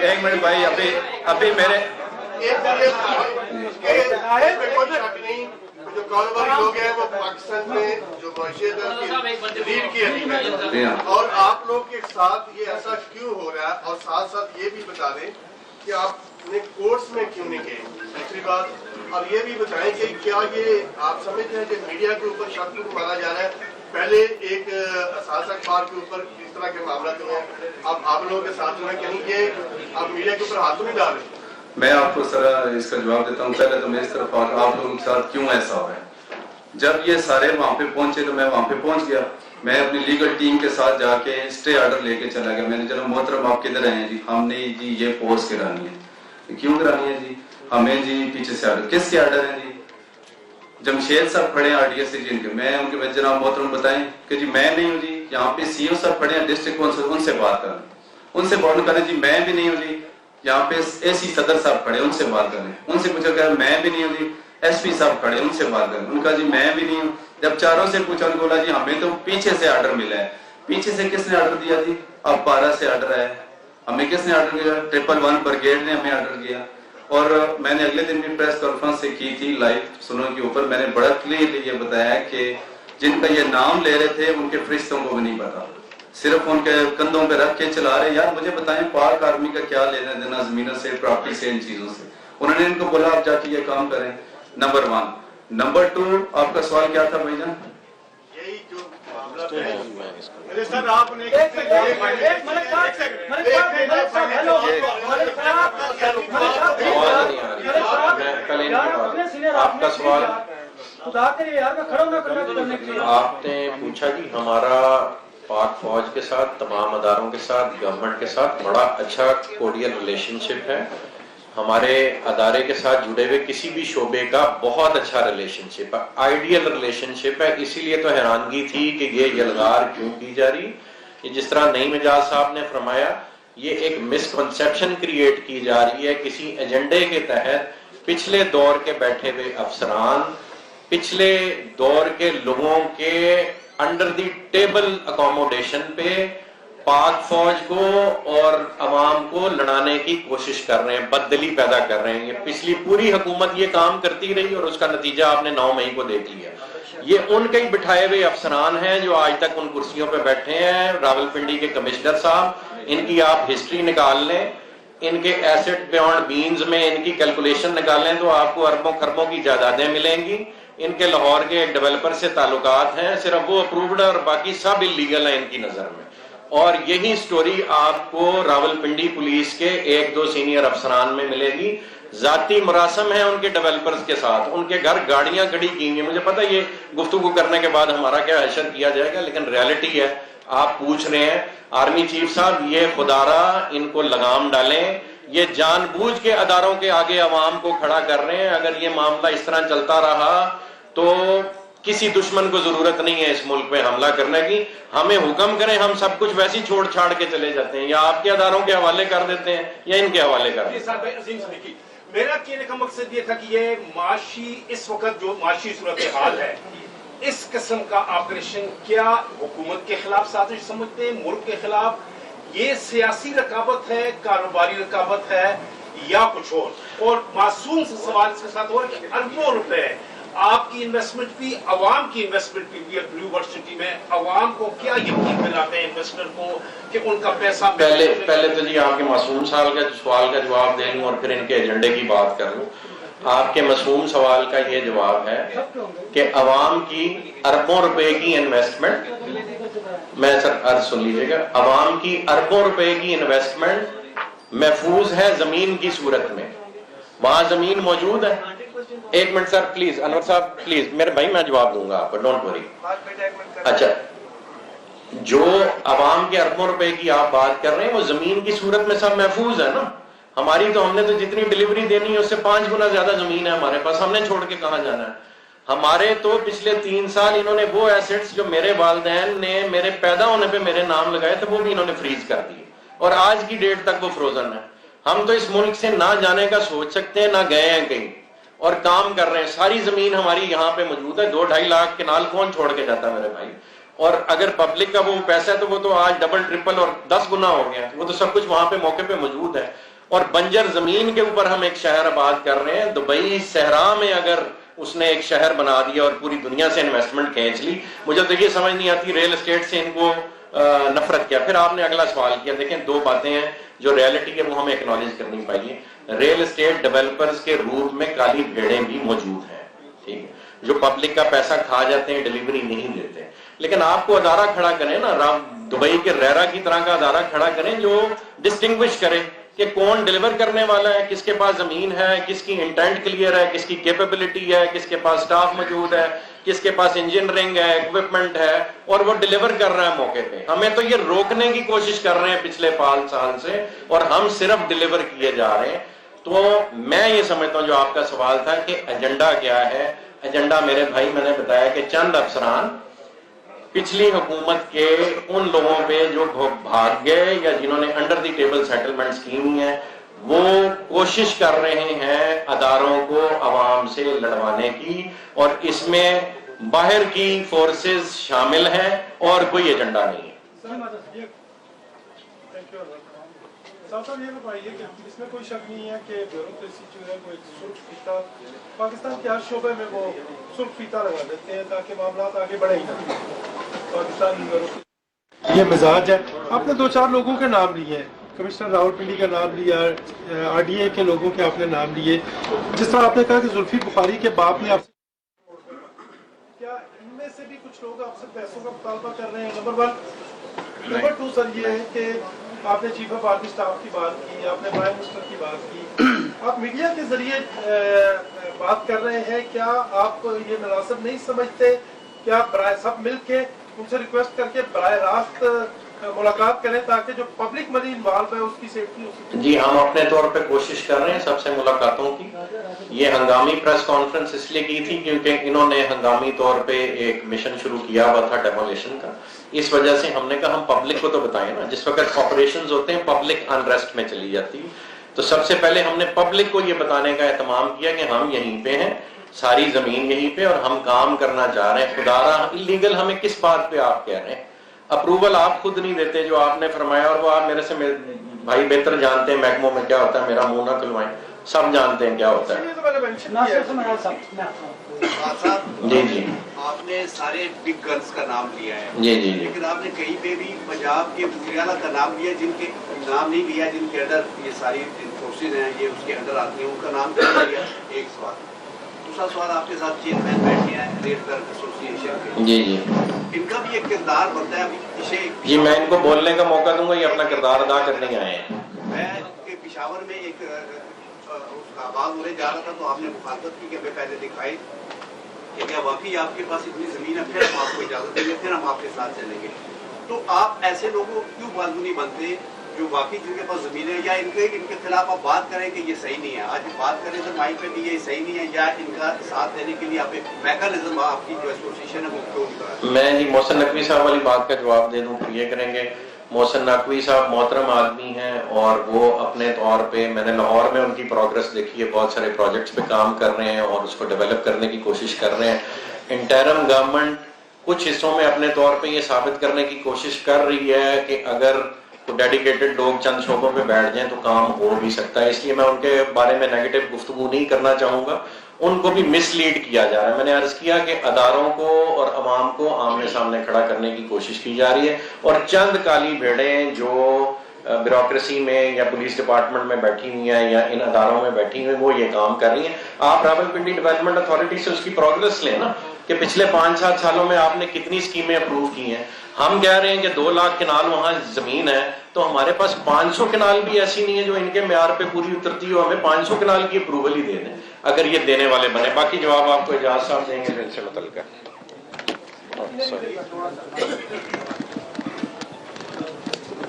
ایک منٹ بھائی, ابھی میرے جو کاروباری لوگ ہیں وہ پاکستان میں جو معیشت لیڈ کی ہے, اور آپ لوگ کے ساتھ یہ ایسا کیوں ہو رہا ہے, اور ساتھ ساتھ یہ بھی بتا دیں کہ آپ نے کورس میں کیوں نہیں گئے. دوسری بات, اور یہ بھی بتائیں کہ کیا یہ آپ سمجھتے ہیں کہ میڈیا کے اوپر شک کو مارا جا رہا ہے. پہلے ایک اساس اخبار کے اوپر اس طرح کے معاملات ہوئے ہیں, اب آپ لوگوں کے ساتھ جو ہے کہیں یہ آپ میڈیا کے اوپر ہاتھ نہیں ڈال رہے. میں آپ کو سر اس کا جواب دیتا ہوں. پہلے تو میں اس طرف آپ لوگوں کے ساتھ کیوں ایسا ہو رہا ہے. جب یہ سارے وہاں پہ پہنچے تو میں وہاں پہ پہنچ گیا, میں اپنی لیگل ٹیم کے ساتھ جا کے اسٹے آرڈر لے کے چلا گیا. میں نے جناب محترم آپ کدھر آئے ہیں جی؟ ہم نے جی یہ پوز کرانی ہے. کیوں کرانی ہے جی؟ ہمیں جی پیچھے سے آرڈر. کس کے آرڈر ہیں جی؟ جمشید صاحب کھڑے ہیں RDS سے جن کے. میں ان کے جناب محترم بتائیں کہ جی میں نہیں ہوں جی. یہاں پہ CO صاحب کھڑے ہیں ڈسٹرکٹ کونسل, ان سے بات کریں, ان سے بات کریں جی. میں بھی نہیں ہوں جی. یہاں پہ AC صدر صاحب کھڑے, ان سے بات کریں. ان سے پوچھا کہ میں بھی نہیں ہوں جی. SP صاحب کھڑے, ان سے بات کریں. ان کا جی میں بھی نہیں ہوں. جب چاروں سے پوچھا, ان کو بولا جی ہمیں تو پیچھے سے آرڈر ملا ہے. پیچھے سے کس نے آرڈر دیا جی؟ اب 12 سے آرڈر ہے. ہمیں کس نے آرڈر کیا؟ 111 بریگیڈ نے ہمیں آرڈر کیا. اور میں نے اگلے دن بھی پریس کانفرنس سے کی تھی لائیو سنوں کے اوپر. میں نے بڑا کلیئرلی یہ بتایا کہ جن کا یہ نام لے رہے تھے ان کے فرشتوں کو بھی نہیں پتا, صرف ان کے کندھوں پہ رکھ کے چلا رہے. یار مجھے بتائیں پاک آرمی کا کیا لینا دینا زمینوں سے, پراپرٹی سے, ان چیزوں سے. انہوں نے ان کو بولا آپ جا کے یہ کام کریں. نمبر 1. نمبر 2, آپ کا سوال کیا تھا بھائی جان؟ یہی جو سر آپ نے آپ کا سوال آپ نے پوچھا جی ہمارا پاک فوج کے ساتھ, تمام اداروں کے ساتھ, گورنمنٹ کے ساتھ بڑا اچھا کوڈیل ریلیشن شپ ہے. ہمارے ادارے کے ساتھ جڑے ہوئے کسی بھی شعبے کا بہت اچھا ریلیشن شپ ہے, آئیڈیل ریلیشن شپ ہے. اسی لیے تو حیرانگی تھی کہ یہ یلغار کیوں کی جا رہی. یہ جس طرح نعیم اعجاز صاحب نے فرمایا, یہ ایک مسکنسیپشن کریٹ کی جا رہی ہے کسی ایجنڈے کے تحت. پچھلے دور کے بیٹھے ہوئے افسران, پچھلے دور کے لوگوں کے انڈر دی ٹیبل اکوموڈیشن پہ پاک فوج کو اور عوام کو لڑانے کی کوشش کر رہے ہیں, بددلی پیدا کر رہے ہیں. یہ پچھلی پوری حکومت یہ کام کرتی رہی اور اس کا نتیجہ آپ نے 9 مئی کو دیکھ لیا. یہ ان کے ہی بٹھائے ہوئے افسران ہیں جو آج تک ان کرسیوں پہ بیٹھے ہیں. راولپنڈی کے کمشنر صاحب, ان کی آپ ہسٹری نکال لیں, ان کے ایسٹ بیونڈ مینز میں ان کی کیلکولیشن نکالیں تو آپ کو اربوں خربوں کی جائیدادیں ملیں گی. ان کے لاہور کے ایک ڈیولپر سے تعلقات ہیں, صرف وہ اپرووڈ ہے اور باقی سب انلیگل ہیں ان کی نظر میں. اور یہی سٹوری آپ کو راولپنڈی پولیس کے 1-2 سینئر افسران میں ملے گی. ذاتی مراسم ہیں ان کے ڈیولپرز کے ساتھ, ان کے گھر گاڑیاں کھڑی کی ہوئی ہیں. مجھے پتہ یہ گفتگو کرنے کے بعد ہمارا کیا حشر کیا جائے گا, لیکن ریالٹی ہے. آپ پوچھ رہے ہیں آرمی چیف صاحب, یہ خدارہ ان کو لگام ڈالیں. یہ جان بوجھ کے اداروں کے آگے عوام کو کھڑا کر رہے ہیں. اگر یہ معاملہ اس طرح چلتا رہا تو کسی دشمن کو ضرورت نہیں ہے اس ملک پہ حملہ کرنے کی. ہمیں حکم کریں, ہم سب کچھ ویسے ہی چھوڑ چھاڑ کے چلے جاتے ہیں, یا آپ کے اداروں کے حوالے کر دیتے ہیں یا ان کے حوالے کر دیتے ہیں. میرا کہنے کا مقصد یہ تھا کہ یہ معاشی اس وقت جو معاشی صورتحال ہے, اس قسم کا آپریشن کیا حکومت کے خلاف سازش سمجھتے ہیں, ملک کے خلاف؟ یہ سیاسی رقابت ہے, کاروباری رقابت ہے, یا کچھ اور؟ اور معصوم سے سوال اس کے ساتھ اور کہ اربوں روپے آپ کی انویسٹمنٹ بھی, عوام کی انویسٹمنٹ بھی ہے بلیو ورسٹی میں. عوام کو کیا یقین دلاتے ہیں انویسٹر کو کہ ان کا پیسہ؟ پہلے تو جی آپ کے معصوم سوال کا جواب دے لوں اور پھر ان کے ایجنڈے کی بات کر لوں. آپ کے معصوم سوال کا یہ جواب ہے کہ عوام کی اربوں روپے کی انویسٹمنٹ, میں سر عرض سن لیجیے گا, عوام کی اربوں روپے کی انویسٹمنٹ محفوظ ہے زمین کی صورت میں. وہاں زمین موجود ہے. ایک منٹ سر پلیز, انور صاحب پلیز, میرے بھائی میں جواب دوں گا آپ کو, ڈونٹ وری. اچھا, جو عوام کے اربوں روپے کی آپ بات کر رہے ہیں وہ زمین کی صورت میں سب محفوظ ہے نا. ہماری تو, ہم نے تو جتنی ڈیلیوری دینی ہے اس سے 5 گنا زیادہ زمین ہے ہمارے پاس, ہم نے چھوڑ کے کہاں جانا ہے. ہمارے تو پچھلے 3 سال انہوں نے وہ ایسٹس جو میرے والدین نے میرے پیدا ہونے پہ میرے نام لگائے تھے وہ بھی انہوں نے فریز کر دیے, اور آج کی ڈیٹ تک وہ فروزن ہے. ہم تو اس ملک سے نہ جانے کا سوچ سکتے ہیں, نہ گئے ہیں کہیں, اور کام کر رہے ہیں. ساری زمین ہماری یہاں پہ موجود ہے. 2-2.5 لاکھ کنال کون چھوڑ کے جاتا ہے میرے بھائی؟ اور اگر پبلک کا وہ پیسہ ہے تو وہ تو آج ڈبل ٹرپل اور 10 گنا ہو گیا. وہ تو سب کچھ وہاں پہ موقع پہ موجود ہے. اور بنجر زمین کے اوپر ہم ایک شہر آباد کر رہے ہیں. دبئی صحرا میں اگر اس نے ایک شہر بنا دیا اور پوری دنیا سے انویسٹمنٹ کھینچ لی, مجھے تو یہ سمجھ نہیں آتی ریل اسٹیٹ سے ان کو نفرت کیا. پھر آپ نے اگلا سوال کیا, دیکھیں 2 باتیں ہیں جو ریالٹی ہے وہ ہمیں ایکنالج کرنی پائیے. ریل اسٹیٹ ڈیولپرز کے روپ میں کالی بھیڑیں بھی موجود ہیں, ٹھیک ہے, جو پبلک کا پیسہ کھا جاتے ہیں, ڈیلیوری نہیں دیتے. لیکن آپ کو ادارہ کھڑا کریں نا, دبئی کے ریرا کی طرح کا ادارہ کھڑا کریں جو ڈسٹنگوش کرے کہ کون ڈیلیور کرنے والا ہے, کس کے پاس زمین ہے, کس کی انٹینٹ کلیئر ہے, کس کی کیپیبلٹی ہے, کس کے پاس سٹاف موجود ہے, کس کے پاس انجینئرنگ ہے، ایکوپمنٹ ہے، اور وہ ڈیلیور کر رہا ہے موقع پہ. ہمیں تو یہ روکنے کی کوشش کر رہے ہیں پچھلے 5 سال سے، اور ہم صرف ڈیلیور کیے جا رہے ہیں. تو میں یہ سمجھتا ہوں جو آپ کا سوال تھا کہ ایجنڈا کیا ہے، ایجنڈا میرے بھائی میں نے بتایا کہ چند افسران پچھلی حکومت کے ان لوگوں پہ جو بھاگ گئے یا جنہوں نے انڈر دی ٹیبل سیٹلمنٹس کی ہوئی ہیں، وہ کوشش کر رہے ہیں اداروں کو عوام سے لڑوانے کی، اور اس میں باہر کی فورسز شامل ہیں اور کوئی ایجنڈا نہیں ہے. صاحب یہ بتائیے کہ اس میں کوئی شک نہیں ہے کہ بیوروکریسی جو ہے وہ ایک سرخ فیتہ پاکستان کے ہر شعبے میں وہ سرخ فیتہ لگا دیتے ہیں تاکہ معاملات آگے بڑھیں ہی نہ. پاکستان یہ مزاج ہے. آپ نے 2-4 لوگوں کے نام لیے ہیں، کمشنر راولپنڈی کا نام لیا، RDA کے لوگوں کے آپ نے نام لیے، جس طرح آپ نے کہا کہ زلفی بخاری کے باپ نے آپ سے، کیا ان میں سے بھی کچھ لوگ آپ سے پیسوں کا مطالبہ کر رہے ہیں؟ نمبر 1. نمبر 2 سر یہ ہے کہ آپ نے چیف آف آرمی اسٹاف کی بات کی، آپ نے پرائم منسٹر کی بات کی، آپ میڈیا کے ذریعے بات کر رہے ہیں، کیا آپ یہ مناسب نہیں سمجھتے کہ آپ برائے سب مل کے ان سے ریکویسٹ کر کے براہ راست ملاقات کریں تاکہ جو پبلک منی انوالو ہے اس کی سیفٹی ہو سکے؟ جی ہم اپنے طور پہ کوشش کر رہے ہیں سب سے ملاقاتوں کی. یہ ہنگامی پریس کانفرنس اس لیے کی تھی کیونکہ انہوں نے ہنگامی طور پہ ایک مشن شروع کیا ہوا تھا ڈیمولیشن کا. اس وجہ سے ہم نے کہا ہم پبلک کو تو بتائیں نا، جس وقت آپریشنز ہوتے ہیں پبلک انریسٹ میں چلی جاتی ہے، تو سب سے پہلے ہم نے پبلک کو یہ بتانے کا اہتمام کیا کہ ہم یہیں پہ ہیں، ساری زمین یہیں پہ، اور ہم کام کرنا چاہ رہے ہیں. خدا را اللیگل ہمیں کس بات پہ آپ کہہ رہے ہیں؟ اپروول آپ خود نہیں دیتے جو آپ نے فرمایا، اور وہ آپ میرے سے بھائی بہتر جانتے ہیں محکموں میں کیا ہوتا ہے، میرا منہ نہ کھلوائیں، سب جانتے ہیں کیا ہوتا ہے. جی جی آپ نے سارے بگ گنز کا نام لیا ہے، جی جی لیکن آپ نے کہیں پہ بھی پنجاب کے وزیر اعلیٰ کا نام لیا، جن کے نام نہیں لیا جن کے انڈر یہ ساری فورسز ہیں، یہ اس کے انڈر آتی ہیں، ان کا نام کیا لیا؟ ایک سوال. دوسرا سوال، آپ کے ساتھ چیئرمین بیٹھے ہیں ریڈ کر ایسوسیشن کے، جی جی ان کا بھی ایک کردار بنتا ہے. ابھی پیچھے جی میں ان کو بولنے کا موقع دوں گا، یہ اپنا کردار ادا کرنے آئے ہیں. میں پشاور میں ایک آباد ہونے جا رہا تھا تو آپ نے مخالفت کی کہ ہمیں پہلے دکھائے کہ کیا واقعی آپ کے پاس اتنی زمین ہے، پھر ہم آپ کو اجازت دیں گے، پھر ہم آپ کے ساتھ چلیں گے. تو آپ ایسے لوگوں کیوں بازو نہیں بنتے جو واقعی جن کے پاس زمین ہے، یا ان کے خلاف آپ بات کریں کہ یہ صحیح نہیں ہے؟ آج بات کریں تو مائک پہ بھی یہ صحیح نہیں ہے، یا ان کا ساتھ دینے کے لیے آپ ایک میکانزم آپ کی جو ایسوسیشن ہے وہ کیوں نہیں بنا؟ میں جی محسن نقوی صاحب والی بات کا جواب دے دوں تو یہ کریں گے. محسن نقوی صاحب محترم آدمی ہیں، اور وہ اپنے طور پہ، میں نے لاہور میں ان کی پروگرس دیکھی ہے، بہت سارے پروجیکٹس پہ کام کر رہے ہیں اور اس کو ڈیولپ کرنے کی کوشش کر رہے ہیں. انٹرم گورنمنٹ کچھ حصوں میں اپنے طور پہ یہ ثابت کرنے کی کوشش کر رہی ہے کہ اگر ڈیڈیکیٹڈ لوگ چند شعبوں پہ بیٹھ جائیں تو کام ہو بھی سکتا ہے. اس لیے میں ان کے بارے میں نیگیٹو گفتگو نہیں کرنا چاہوں گا. ان کو بھی مس لیڈ کیا جا رہا ہے. میں نے عرض کیا کہ اداروں کو اور عوام کو آمنے سامنے کھڑا کرنے کی کوشش کی جا رہی ہے، اور چند کالی بھیڑیں جو بیوروکریسی میں یا پولیس ڈپارٹمنٹ میں بیٹھی ہوئی ہیں یا ان اداروں میں بیٹھی ہوئی ہیں وہ یہ کام کر رہی ہیں. آپ راولپنڈی ڈیولپمنٹ اتھارٹی سے اس کی پروگرس لیں نا کہ پچھلے 5-7 سالوں میں آپ نے کتنی اسکیمیں اپروو کی ہیں. ہم کہہ رہے ہیں کہ 2 لاکھ کنال وہاں زمین ہے، تو ہمارے پاس 500 کنال بھی ایسی نہیں ہے جو ان کے معیار پہ پوری اترتی ہو. ہمیں 500 کنال کی اپروول ہی دے دیں اگر یہ دینے والے بنے. باقی جواب آپ کو اعجاز صاحب دیں گے دل سے متعلق.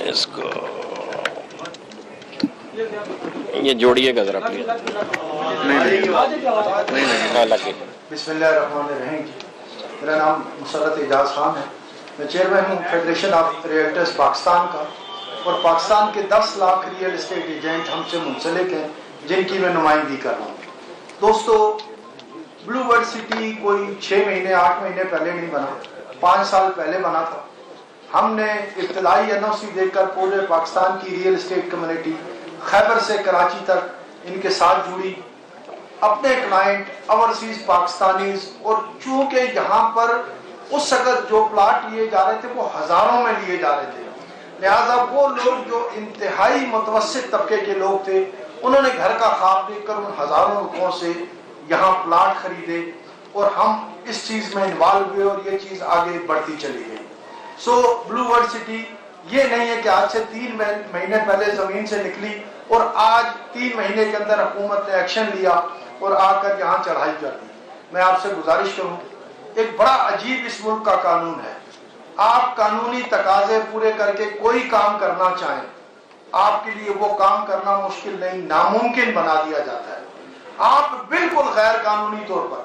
اس کو یہ جوڑیے گا ذرا پلیز. بسم اللہ الرحمن الرحیم. میرا نام مسرت اعجاز خان ہے، میں چیئرمین ہوں فیڈریشن آف ریئلٹرز پاکستان کا، اور پاکستان کے 10 لاکھ ریئل اسٹیٹ ایجنٹ ہم سے منسلک ہیں جن کی میں نمائندگی کر رہا ہوں. دوستو، بلو ورڈ سٹی کوئی 6 مہینے 8 مہینے پہلے نہیں بنا، 5 سال پہلے بنا تھا. ہم نے ابتدائی NOC دے کر پورے پاکستان کی ریئل اسٹیٹ کمیونٹی خیبر سے کراچی تک ان کے ساتھ جڑی، اپنے کلائنٹ اوورسیز پاکستانیز، اور چونکہ یہاں پر اس وقت جو پلاٹ لیے جا رہے تھے وہ ہزاروں میں لیے جا رہے تھے، لہٰذا وہ لوگ جو انتہائی متوسط طبقے کے لوگ تھے انہوں نے گھر کا خواب دیکھ کر ان ہزاروں روپوں سے یہاں پلاٹ خریدے، اور ہم اس چیز میں انوالو ہوئے اور یہ چیز آگے بڑھتی چلی گئی. سو بلو ورڈ سٹی یہ نہیں ہے کہ آج سے 3 مہینے پہلے زمین سے نکلی اور آج 3 مہینے کے اندر حکومت نے ایکشن لیا اور آ کر یہاں چڑھائی کر دی. میں آپ سے گزارش کروں ایک بڑا عجیب اس ملک کا قانون ہے. آپ قانونی تقاضے پورے کر کے کوئی کام کرنا چاہیں، آپ کے لیے وہ کام کرنا مشکل نہیں، ناممکن بنا دیا جاتا ہے. آپ بالکل غیر قانونی طور پر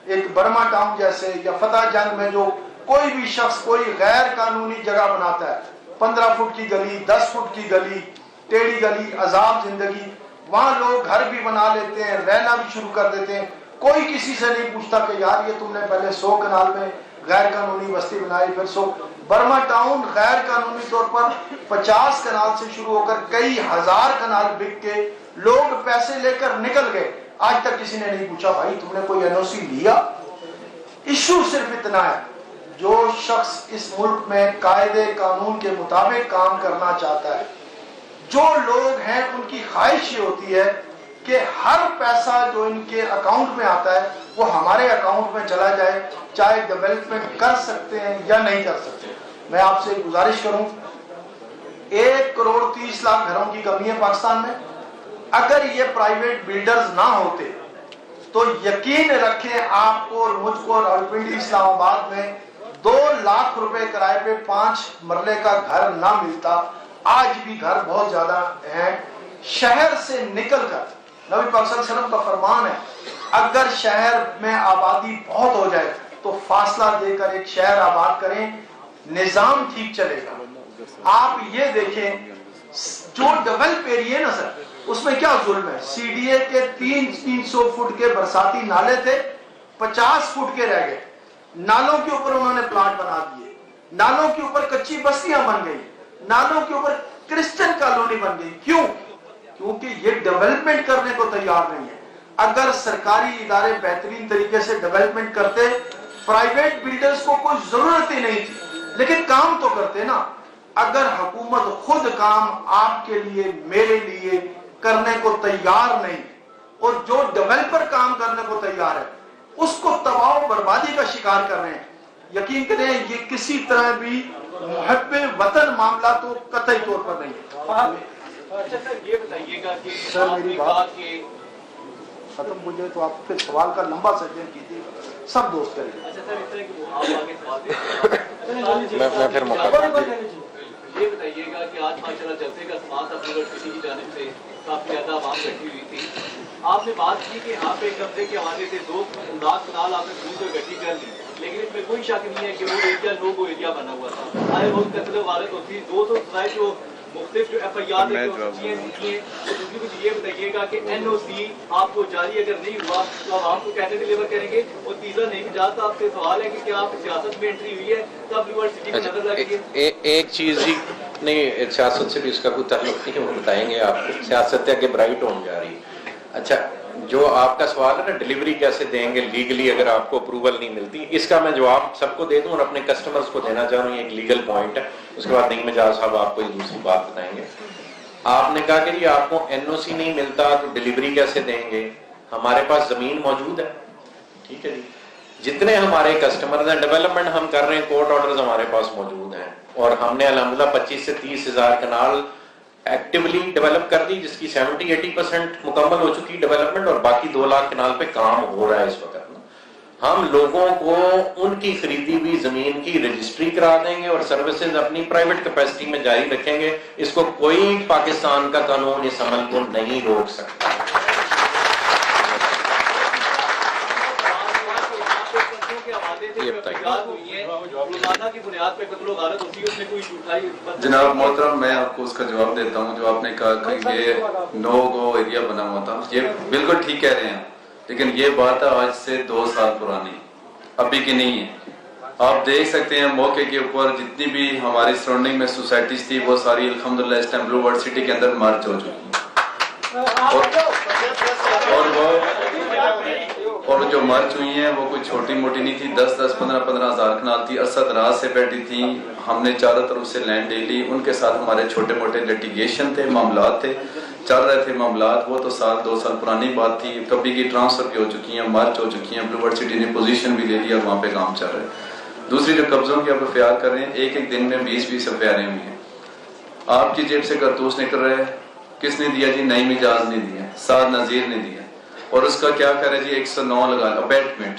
ایک برما ٹاؤن جیسے یا فتح جنگ میں جو کوئی بھی شخص کوئی غیر قانونی جگہ بناتا ہے، 15 فٹ کی گلی، 10 فٹ کی گلی، ٹیڑھی گلی، عذاب زندگی، وہاں لوگ گھر بھی بنا لیتے ہیں، رہنا بھی شروع کر دیتے ہیں. کوئی کسی سے نہیں پوچھتا کہ یار یہ تم نے پہلے 100 کنال میں غیر قانونی بستی بنائی، پھر 100. برما ٹاؤن غیر قانونی طور پر 50 کنال سے شروع ہو کر کئی ہزار کنال بک کے لوگ پیسے لے کر نکل گئے. آج تک کسی نے نہیں پوچھا بھائی تم نے کوئی NOC لیا. ایشو صرف اتنا ہے، جو شخص اس ملک میں قاعدے قانون کے مطابق کام کرنا چاہتا ہے، جو لوگ ہیں ان کی خواہش یہ ہوتی ہے کہ ہر پیسہ جو ان کے اکاؤنٹ میں آتا ہے وہ ہمارے اکاؤنٹ میں چلا جائے، چاہے ڈیولپمنٹ کر سکتے ہیں یا نہیں کر سکتے. میں آپ سے گزارش کروں، 1 کروڑ 30 لاکھ گھروں کی کمی ہے پاکستان میں. اگر یہ پرائیویٹ بلڈرز نہ ہوتے تو یقین رکھیں آپ کو اور مجھ کو راولپنڈی اسلام آباد میں 2 لاکھ روپے کرائے پہ 5 مرلے کا گھر نہ ملتا. آج بھی گھر بہت زیادہ ہیں. شہر سے نکل کر نبی پاک صلی اللہ علیہ وسلم کا فرمان ہے اگر شہر میں آبادی بہت ہو جائے تو فاصلہ دے کر ایک شہر آباد کریں، نظام ٹھیک چلے گا. آپ یہ دیکھیں جو ڈیولپ ایریے نا سر، اس میں کیا ظلم ہے. CDA کے 300 فٹ کے برساتی نالے تھے، 50 فٹ کے رہ گئے. نالوں کے اوپر انہوں نے پلانٹ بنا دیے، نالوں کے اوپر کچی بستیاں بن گئی، نالوں کے اوپر کرسچن کالونی بن گئی. کیوں؟ کیونکہ یہ ڈیولپمنٹ کرنے کو تیار نہیں ہے. اگر سرکاری ادارے بہترین طریقے سے ڈیولپمنٹ کرتے، پرائیویٹ بلڈرز کو کوئی ضرورت ہی نہیں تھی، لیکن کام تو کرتے نا. اگر حکومت خود کام آپ کے لیے میرے لیے کرنے کو تیار نہیں، اور جو ڈیولپر کام کرنے کو تیار ہے اس کو تباہ و بربادی کا شکار کر رہے ہیں، یقین کریں یہ کسی طرح بھی محب وطن معاملہ تو قطعی طور پر نہیں ہے. اچھا سر یہ بتائیے گا کہ سر آپ میری نے بات کہا کہ ختم ہو جائے تو آپ پھر سوال کا لمبا سیشن کیجیے، سب دوست کریں. اچھا سر اس طرح کہ آپ آگے سوال دیں. میں پھر یہ بتائیے گا کہ آج ماشاءاللہ جلسے کا سماعت تھا یونیورسٹی کی جانب سے، کافی زیادہ عوام بیٹھی ہوئی تھی. آپ نے بات کی کہ یہاں پہ قبضے کے حوالے سے 2 لاکھ کنال آپ نے شروع سے اکٹھی کر لی، لیکن اس میں کوئی شک نہیں ہے کہ وہ ایریا لوگو ایریا بنا ہوا تھا. آئے بہت قتل و غارت ہوتی، 200 سرائے جو مختلف جو FIR ہے جو چیزیں ہوتی ہیں. تو دوسری کچھ یہ بتائیے گا کہ NOC آپ کو جاری اگر نہیں ہوا تو عوام کو کیسے ڈلیور کریں گے. اور تیسرا نہیں جاتا آپ سے سوال ہے کہ کیا آپ سیاست میں انٹری ہوئی ہے تب یونیورسٹی میں نظر لگی ہے؟ ایک چیز ہی نہیں، سیاست سے بھی اس کا کوئی تعلق نہیں ہے، وہ بتائیں گے آپ کو. سیاست ہے کہ برائٹ ہونے جا رہی. اچھا جو آپ کا سوال ہے نا ڈلیوری کیسے دیں گے لیگلی اگر آپ کو اپروول نہیں ملتی، اس کا میں جواب سب کو دے دوں اور اپنے کسٹمرز کو دینا چاہ رہا ہوں. یہ ایک لیگل پوائنٹ ہے. اس کے بعد نعیم اعجاز صاحب آپ کو ایک دوسری بات بتائیں گے. آپ نے کہا کہ جی آپ کو NOC نہیں ملتا تو ڈلیوری کیسے دیں گے. ہمارے پاس زمین موجود ہے، ٹھیک ہے جی. جتنے ہمارے کسٹمرز ہیں ڈیولپمنٹ ہم کر رہے ہیں، کورٹ آرڈرز ہمارے پاس موجود ہیں، اور ہم نے الحمدللہ 25 سے 30 ہزار کنال ایکٹیولی ڈیولپ کر دی، جس کی 70-80% مکمل ہو چکی ڈیولپمنٹ، اور باقی 2 لاکھ کنال پہ کام ہو رہا ہے اس وقت. ہم لوگوں کو ان کی خریدی ہوئی زمین کی رجسٹری کرا دیں گے اور سروسز اپنی پرائیویٹ کیپیسٹی میں جاری رکھیں گے. اس کو کوئی پاکستان کا قانون اس عمل کو نہیں روک سکتا. جناب محترم میں آپ کو اس کا جواب دیتا ہوں. جو آپ نے کہا کہ یہ نو گو ایریا بنا ہوا تھا، یہ بالکل ٹھیک کہہ رہے ہیں، لیکن یہ بات آج سے 2 سال پرانی، ابھی کی نہیں ہے. آپ دیکھ سکتے ہیں موقع کے اوپر جتنی بھی ہماری سراؤنڈنگ میں سوسائٹیز تھی وہ ساری الحمدللہ اس ٹائم بلو ورڈ سٹی کے اندر مرج ہو چکی ہیں. اور جو مرچ ہوئی ہیں وہ کوئی چھوٹی موٹی نہیں تھی، 10-10 15-15 ہزار کنال تھی. اسد رات سے بیٹھی تھیں، ہم نے چاروں طرف سے لینڈ لے لی. ان کے ساتھ ہمارے چھوٹے موٹے لیٹیگیشن تھے، معاملات تھے، چل رہے تھے معاملات. وہ تو 2 سال پرانی بات تھی. کبھی کی ٹرانسفر بھی ہو چکی ہیں، مرچ ہو چکی ہیں، بلو ورڈ سٹی نے پوزیشن بھی لے لیا، وہاں پہ کام چل رہا ہے. دوسری جو قبضوں کی آپ FIR کر رہے ہیں، ایک دن میں 20-20 FIR ہوئی ہیں. آپ کی جیب سے کارتوس نکل رہے ہیں. کس نے دیا جی؟ نعیم اعجاز نے دیا، سعد نذیر نے دیا. اور اس کا کیا کرے جی 109 لگا ابیٹمنٹ.